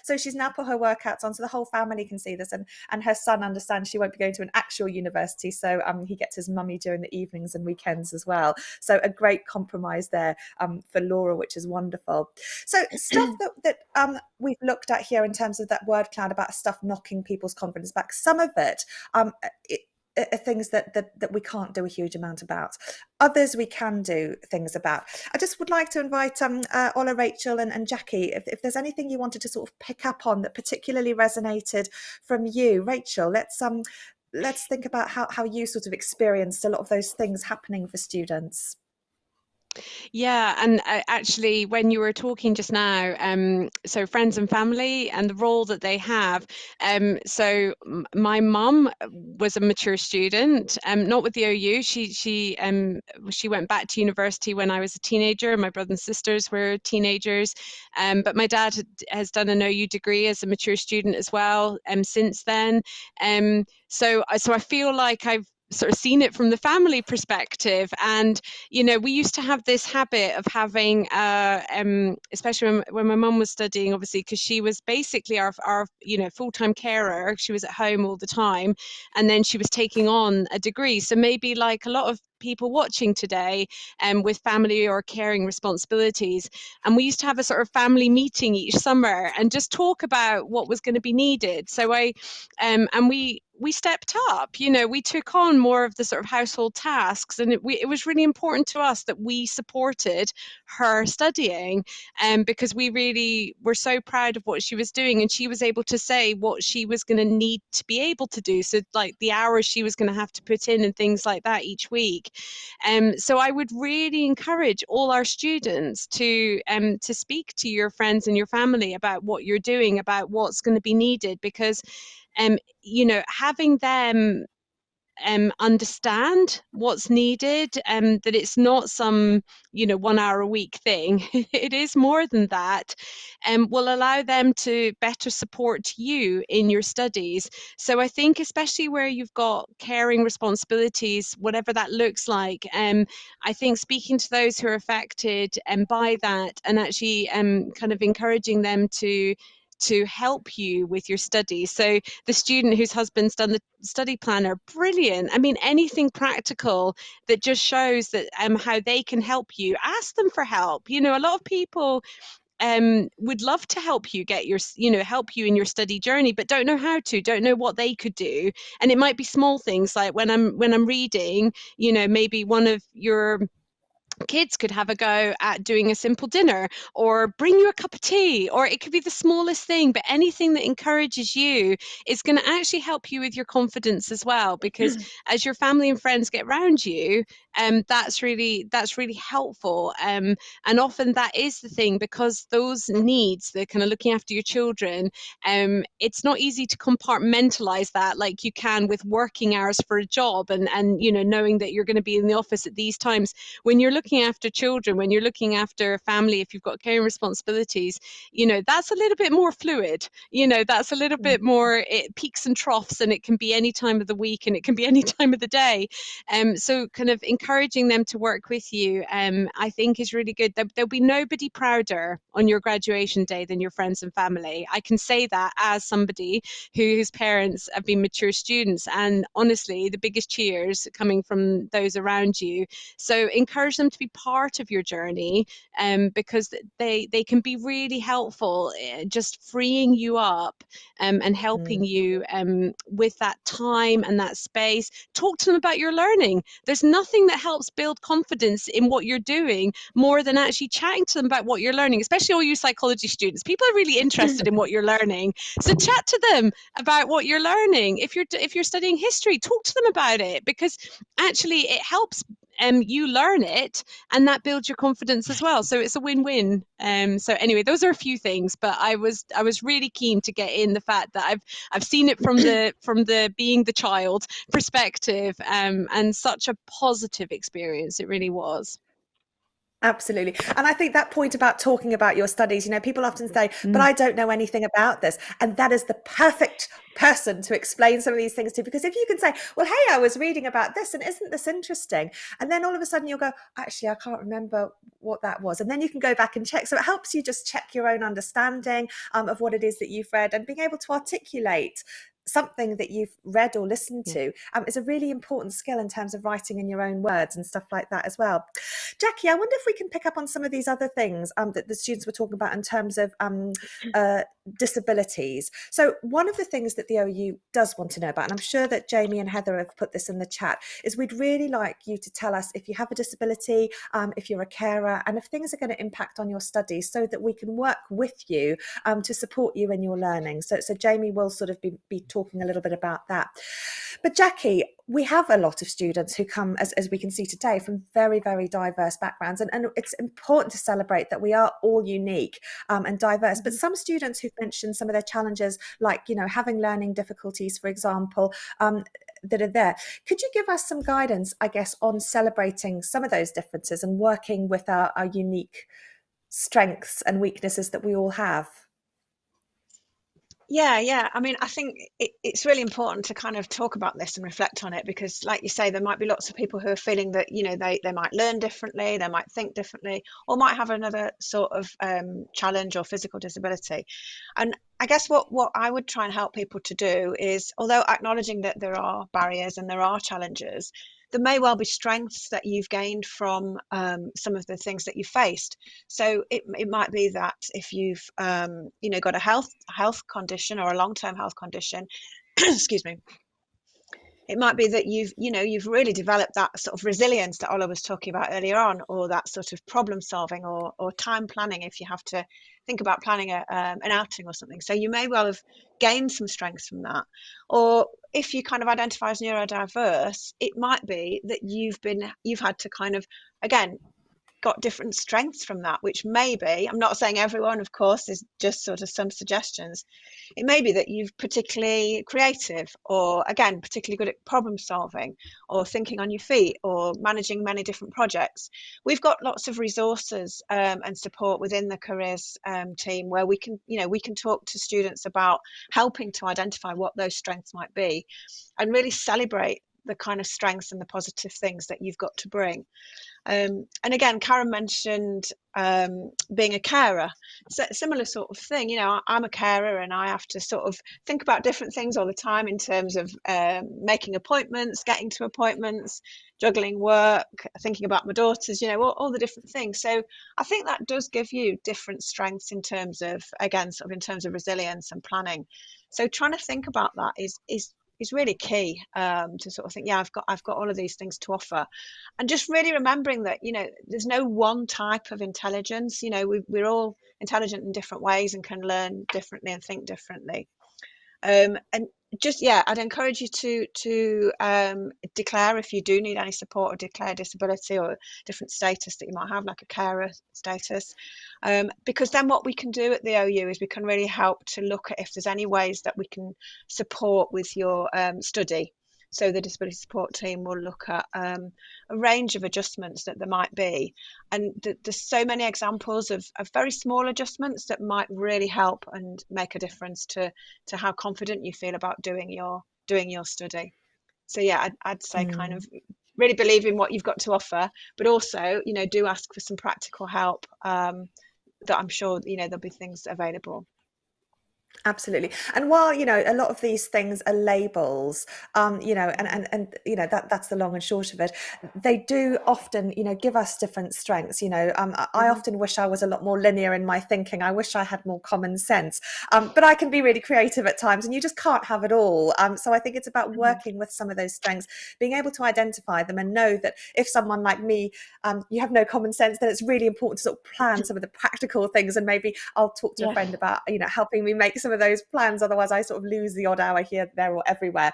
So she's now put her workouts on so the whole family can see this, and her son understands she won't be going to an actual university, so he gets his mummy during the evenings and weekends as well. So a great compromise there for Laura, which is wonderful. So stuff that we've looked at here in terms of that word cloud about stuff knocking people's confidence back, some of it are things that we can't do a huge amount about. Others we can do things about. I just would like to invite Ola, Rachel and Jackie, if there's anything you wanted to sort of pick up on that particularly resonated from you. Rachel, let's think about how you sort of experienced a lot of those things happening for students. Yeah, and actually, when you were talking just now, so friends and family and the role that they have. My mum was a mature student, not with the OU. She went back to university when I was a teenager. My brothers and sisters were teenagers, but my dad has done an OU degree as a mature student as well. Since then, so I feel like I've sort of seen it from the family perspective. And we used to have this habit of having especially when my mum was studying, obviously, because she was basically our full-time carer. She was at home all the time, and then she was taking on a degree. So maybe like a lot of people watching today, with family or caring responsibilities, and we used to have a sort of family meeting each summer and just talk about what was going to be needed. So we stepped up, we took on more of the sort of household tasks, and it was really important to us that we supported her studying, because we really were so proud of what she was doing, and she was able to say what she was going to need to be able to do, so like the hours she was going to have to put in and things like that each week. So I would really encourage all our students to speak to your friends and your family about what you're doing, about what's going to be needed, because having them understand what's needed, that it's not some 1 hour a week thing. It is more than that, and will allow them to better support you in your studies. So I think, especially where you've got caring responsibilities, whatever that looks like, I think speaking to those who are affected by that, and actually kind of encouraging them to help you with your studies. So the student whose husband's done the study planner, brilliant. I mean, anything practical that just shows that how they can help you, ask them for help. A lot of people would love to help you get help you in your study journey, but don't know how to, don't know what they could do. And it might be small things like when I'm reading, maybe one of your kids could have a go at doing a simple dinner, or bring you a cup of tea, or it could be the smallest thing, but anything that encourages you is going to actually help you with your confidence as well, because as your family and friends get around you, that's really helpful, and often that is the thing, because those needs, they're kind of looking after your children, it's not easy to compartmentalize that like you can with working hours for a job, and knowing that you're going to be in the office at these times. When you're looking after children, when you're looking after family, if you've got caring responsibilities, that's a little bit more fluid. That's a little bit more, it peaks and troughs, and it can be any time of the week, and it can be any time of the day. So kind of encouraging them to work with you, I think is really good. There'll be nobody prouder on your graduation day than your friends and family. I can say that as somebody whose parents have been mature students, and honestly, the biggest cheers coming from those around you. So encourage them to be part of your journey, because they can be really helpful, just freeing you up, and helping you with that time and that space. Talk to them about your learning. There's nothing that helps build confidence in what you're doing more than actually chatting to them about what you're learning, especially all you psychology students. People are really interested in what you're learning. So chat to them about what you're learning. If you're studying history, talk to them about it, because actually it helps you learn it, and that builds your confidence as well. So it's a win-win. So anyway, those are a few things, but I was really keen to get in the fact that I've seen it from the being the child perspective, and such a positive experience it really was. Absolutely. And I think that point about talking about your studies, people often say, but I don't know anything about this. And that is the perfect person to explain some of these things to, because if you can say, well, hey, I was reading about this, and isn't this interesting? And then all of a sudden you'll go, actually, I can't remember what that was. And then you can go back and check. So it helps you just check your own understanding of what it is that you've read, and being able to articulate something that you've read or listened to is a really important skill in terms of writing in your own words and stuff like that as well. Jackie, I wonder if we can pick up on some of these other things that the students were talking about in terms of disabilities. So one of the things that the OU does want to know about, and I'm sure that Jamie and Heather have put this in the chat, is we'd really like you to tell us if you have a disability, if you're a carer, and if things are going to impact on your studies, so that we can work with you to support you in your learning. So Jamie will sort of be talking a little bit about that. But Jackie, we have a lot of students who come, as we can see today, from very, very diverse backgrounds. And it's important to celebrate that we are all unique and diverse. But some students who've mentioned some of their challenges, like, having learning difficulties, for example, that are there. Could you give us some guidance, I guess, on celebrating some of those differences and working with our unique strengths and weaknesses that we all have? Yeah. I mean, I think it's really important to kind of talk about this and reflect on it, because like you say, there might be lots of people who are feeling that, they might learn differently, they might think differently, or might have another sort of challenge or physical disability. And I guess what I would try and help people to do is, although acknowledging that there are barriers and there are challenges, there may well be strengths that you've gained from some of the things that you faced. So it might be that if you've got a health condition or a long-term health condition, excuse me, it might be that you've really developed that sort of resilience that Ola was talking about earlier on, or that sort of problem solving or time planning if you have to think about planning an outing or something. So you may well have gained some strengths from that. Or if you kind of identify as neurodiverse, it might be that you've had to kind of, again, got different strengths from that, which maybe, I'm not saying everyone, of course, is just sort of some suggestions. It may be that you're particularly creative, or again, particularly good at problem solving or thinking on your feet or managing many different projects. We've got lots of resources and support within the careers team where we can talk to students about helping to identify what those strengths might be and really celebrate the kind of strengths and the positive things that you've got to bring. And again, Karen mentioned being a carer. So similar sort of thing. I'm a carer and I have to sort of think about different things all the time in terms of making appointments, getting to appointments, juggling work, thinking about my daughters, all the different things. So I think that does give you different strengths in terms of, again, sort of in terms of resilience and planning. So trying to think about that is really key, to sort of think, I've got all of these things to offer, and just really remembering that there's no one type of intelligence. We're all intelligent in different ways and can learn differently and think differently. And just I'd encourage you to declare if you do need any support, or declare disability or different status that you might have, like a carer status, because then what we can do at the OU is we can really help to look at if there's any ways that we can support with your study. So the disability support team will look at a range of adjustments that there might be, and there's so many examples of very small adjustments that might really help and make a difference to how confident you feel about doing your study. So I'd say kind of really believe in what you've got to offer, but also do ask for some practical help. That I'm sure there'll be things available. Absolutely. And while a lot of these things are labels, and that's the long and short of it, they do often give us different strengths. I often wish I was a lot more linear in my thinking. I wish I had more common sense, but I can be really creative at times, and you just can't have it all. So I think it's about working with some of those strengths, being able to identify them, and know that if someone like me, you have no common sense, then it's really important to sort of plan some of the practical things, and maybe I'll talk to a friend about helping me make some of those plans. Otherwise I sort of lose the odd hour here, there or everywhere.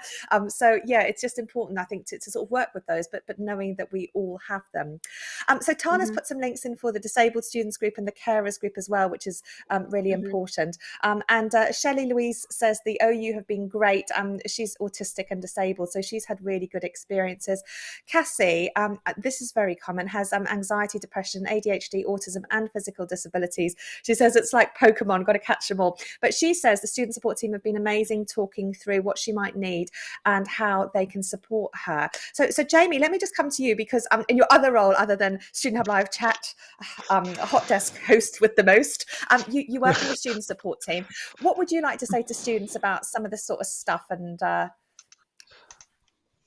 So it's just important, I think, to sort of work with those, but knowing that we all have them. So Tana's put some links in for the disabled students group and the carers group as well, which is really important. And Shelley Louise says the OU have been great. She's autistic and disabled, so she's had really good experiences. Cassie, this is very common, has anxiety, depression, ADHD, autism and physical disabilities. She says it's like Pokemon, got to catch them all. But she says the student support team have been amazing, talking through what she might need and how they can support her. So Jamie, let me just come to you, because in your other role other than Student Hub Live Chat, hot desk host with the most, you work in the student support team. What would you like to say to students about some of this sort of stuff? And I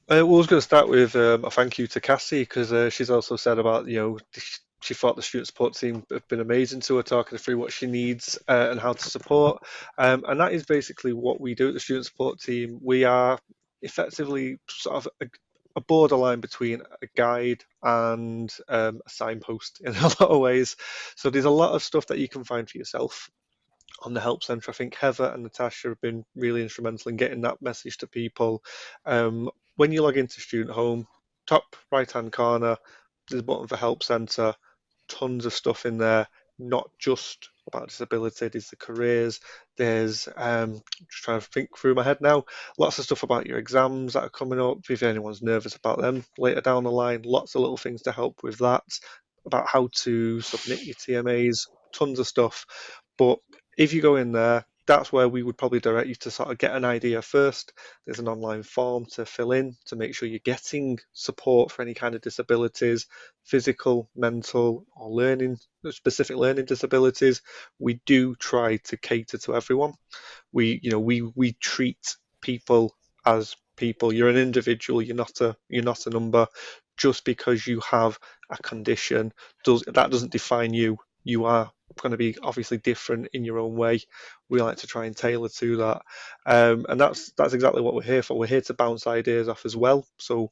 was going to start with a thank you to Cassie, because she's also said about she thought the student support team have been amazing to her, talking her through what she needs and how to support. And that is basically what we do at the student support team. We are effectively sort of a borderline between a guide and a signpost in a lot of ways. So there's a lot of stuff that you can find for yourself on the help centre. I think Heather and Natasha have been really instrumental in getting that message to people. When you log into Student Home, top right hand corner, there's a button for help centre. Tons of stuff in there, not just about disability. There's the careers. There's just trying to think through my head now. Lots of stuff about your exams that are coming up. If anyone's nervous about them later down the line, lots of little things to help with that. About how to submit your TMAs, tons of stuff. But if you go in there, that's where we would probably direct you to sort of get an idea first. There's an online form to fill in to make sure you're getting support for any kind of disabilities, physical, mental, or learning, specific learning disabilities. We do try to cater to everyone. We treat people as people. You're an individual. You're not a number. Just because you have a condition doesn't define you. You are going to be obviously different in your own way. We like to try and tailor to that, and that's exactly what we're here for. We're here to bounce ideas off as well. So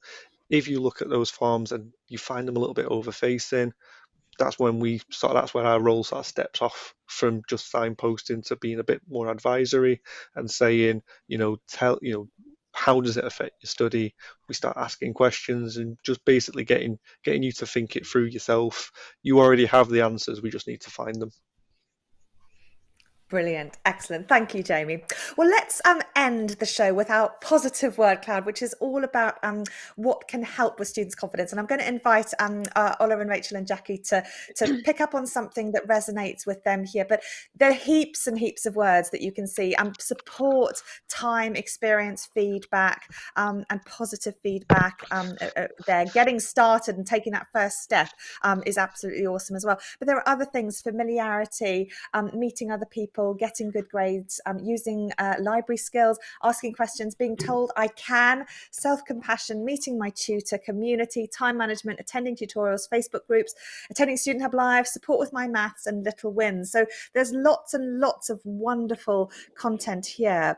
if you look at those forms and you find them a little bit overfacing, that's where our role sort of steps off from just signposting to being a bit more advisory and saying, how does it affect your study? We start asking questions and just basically getting you to think it through yourself. You already have the answers, we just need to find them. Brilliant. Excellent. Thank you, Jamie. Well, let's end the show with our positive word cloud, which is all about what can help with students' confidence. And I'm going to invite Ola and Rachel and Jackie to pick up on something that resonates with them here. But there are heaps and heaps of words that you can see. Support, time, experience, feedback, and positive feedback. They're getting started and taking that first step is absolutely awesome as well. But there are other things: familiarity, meeting other people, getting good grades, using library skills, asking questions, being told I can, self-compassion, meeting my tutor, community, time management, attending tutorials, Facebook groups, attending Student Hub Live, support with my maths, and little wins. So there's lots and lots of wonderful content here.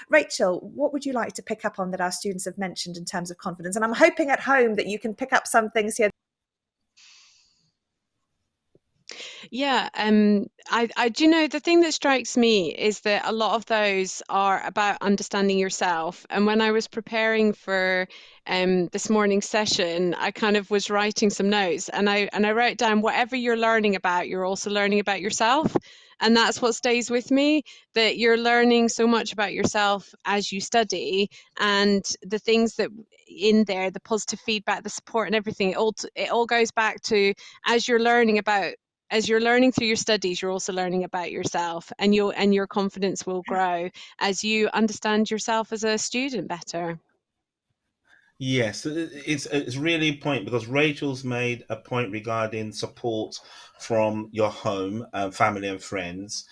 Rachel, what would you like to pick up on that our students have mentioned in terms of confidence? And I'm hoping at home that you can pick up some things here. Yeah, I do the thing that strikes me is that a lot of those are about understanding yourself. And when I was preparing for this morning's session, I kind of was writing some notes, and I wrote down, whatever you're learning about, you're also learning about yourself. And that's what stays with me, that you're learning so much about yourself as you study, and the things that in there, the positive feedback, the support, and everything, it all goes back to, as you're learning through your studies, you're also learning about yourself, and your confidence will grow as you understand yourself as a student better. Yes, it's really important because Rachel's made a point regarding support from your home, family and friends.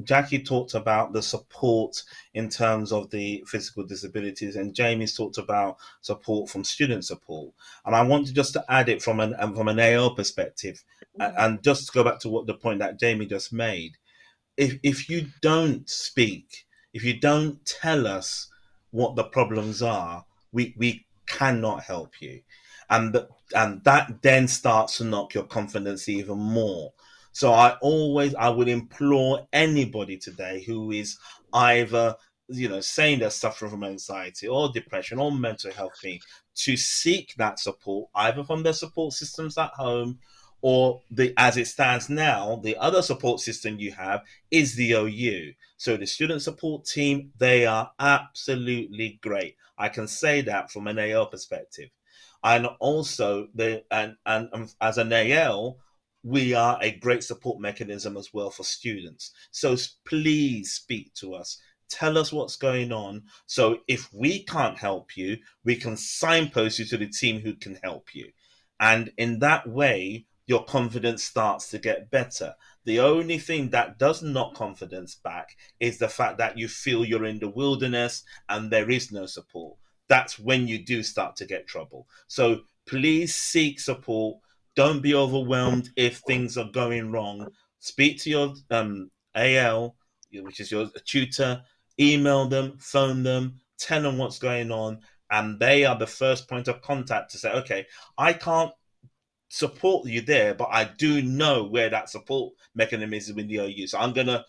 Jackie talked about the support in terms of the physical disabilities, and Jamie's talked about support from student support. And I want to just to add it from an AL perspective, and just to go back to what the point that Jamie just made. If you don't speak, if you don't tell us what the problems are, we cannot help you, and that then starts to knock your confidence even more. So I would implore anybody today who is either saying they're suffering from anxiety or depression or mental health pain to seek that support either from their support systems at home, or as it stands now, the other support system you have is the OU. So the student support team, they are absolutely great. I can say that from an AL perspective. And also, and as an AL, we are a great support mechanism as well for students. So please speak to us. Tell us what's going on. So if we can't help you, we can signpost you to the team who can help you. And in that way, your confidence starts to get better. The only thing that does knock confidence back is the fact that you feel you're in the wilderness and there is no support. That's when you do start to get trouble. So please seek support. Don't be overwhelmed if things are going wrong. Speak to your AL, which is your tutor, email them, phone them, tell them what's going on, and they are the first point of contact to say, okay, I can't support you there, but I do know where that support mechanism is in the OU. So I'm going to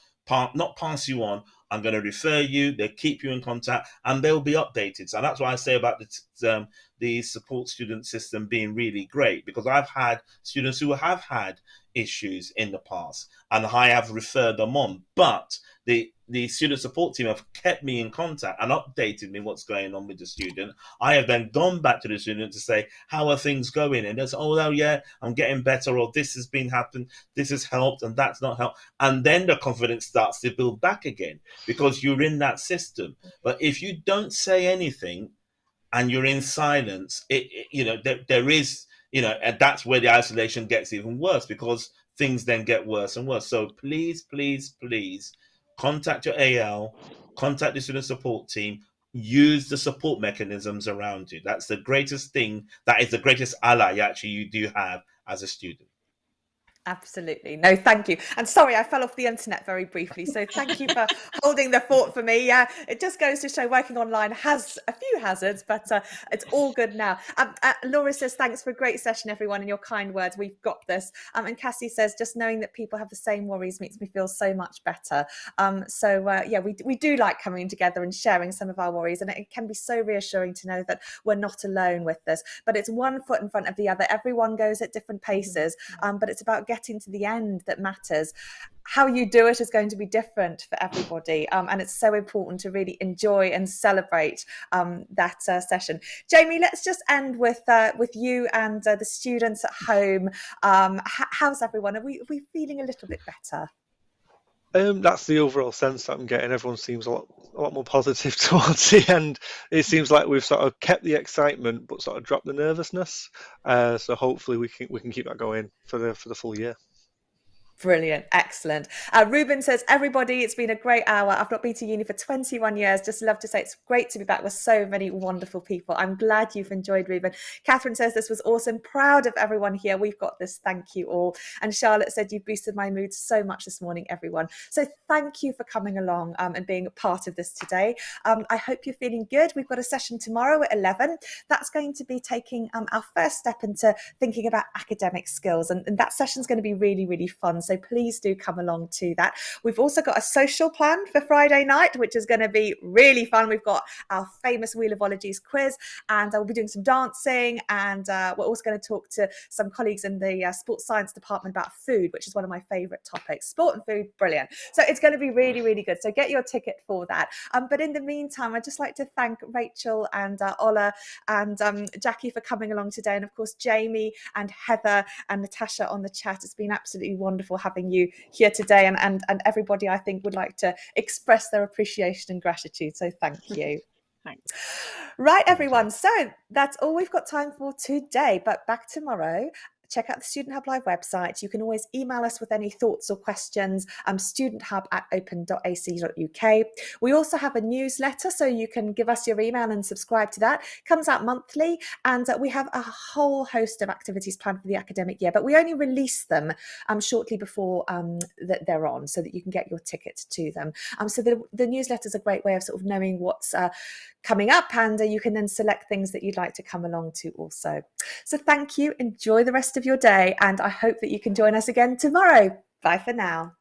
not pass you on. I'm going to refer you. They'll keep you in contact, and they'll be updated. So that's what I say about the support student system being really great, because I've had students who have had issues in the past, and I have referred them on. But the student support team have kept me in contact and updated me what's going on with the student. I have then gone back to the student to say, how are things going? And they say, oh, yeah, I'm getting better, or this has been happening, this has helped, and that's not helped. And then the confidence starts to build back again, because you're in that system. But if you don't say anything and you're in silence, there is, and that's where the isolation gets even worse, because things then get worse and worse. So please, please, please contact your AL, contact the student support team, use the support mechanisms around you. That's the greatest thing. That is the greatest ally actually you do have as a student. Absolutely. No, thank you. And sorry, I fell off the internet very briefly. So thank you for holding the fort for me. Yeah, it just goes to show working online has a few hazards, but it's all good now. Laura says, thanks for a great session, everyone, and your kind words. We've got this. And Cassie says, just knowing that people have the same worries makes me feel so much better. Yeah, we do like coming together and sharing some of our worries. And it can be so reassuring to know that we're not alone with this. But it's one foot in front of the other. Everyone goes at different paces, but it's about getting to the end that matters. How you do it is going to be different for everybody, and it's so important to really enjoy and celebrate that session. Jamie, let's just end with you and the students at home. How's everyone? Are we feeling a little bit better? That's the overall sense that I'm getting. Everyone seems a lot more positive towards the end. It seems like we've sort of kept the excitement, but sort of dropped the nervousness. So hopefully we can keep that going for the full year. Brilliant. Excellent. Ruben says, everybody, it's been a great hour. I've not been to uni for 21 years. Just love to say it's great to be back with so many wonderful people. I'm glad you've enjoyed, Ruben. Catherine says, this was awesome. Proud of everyone here. We've got this. Thank you all. And Charlotte said, you boosted my mood so much this morning, everyone. So thank you for coming along and being a part of this today. I hope you're feeling good. We've got a session tomorrow at 11. That's going to be taking our first step into thinking about academic skills. And that session's going to be really, really fun. So please do come along to that. We've also got a social plan for Friday night, which is going to be really fun. We've got our famous Wheel of Ologies quiz, and we'll be doing some dancing. And we're also going to talk to some colleagues in the sports science department about food, which is one of my favorite topics. Sport and food, brilliant. So it's going to be really, really good. So get your ticket for that. But in the meantime, I'd just like to thank Rachel and Ola and Jackie for coming along today. And of course, Jamie and Heather and Natasha on the chat. It's been absolutely wonderful having you here today, and everybody I think would like to express their appreciation and gratitude. So thank you. Thanks. Right, everyone. So that's all we've got time for today, but back tomorrow. Check out the Student Hub Live website. You can always email us with any thoughts or questions, studenthub@open.ac.uk. We also have a newsletter, so you can give us your email and subscribe to that. It comes out monthly, and we have a whole host of activities planned for the academic year, but we only release them shortly before that they're on, so that you can get your ticket to them. So the newsletter is a great way of sort of knowing what's coming up, and you can then select things that you'd like to come along to also. So thank you. Enjoy the rest of your day, and I hope that you can join us again tomorrow. Bye for now.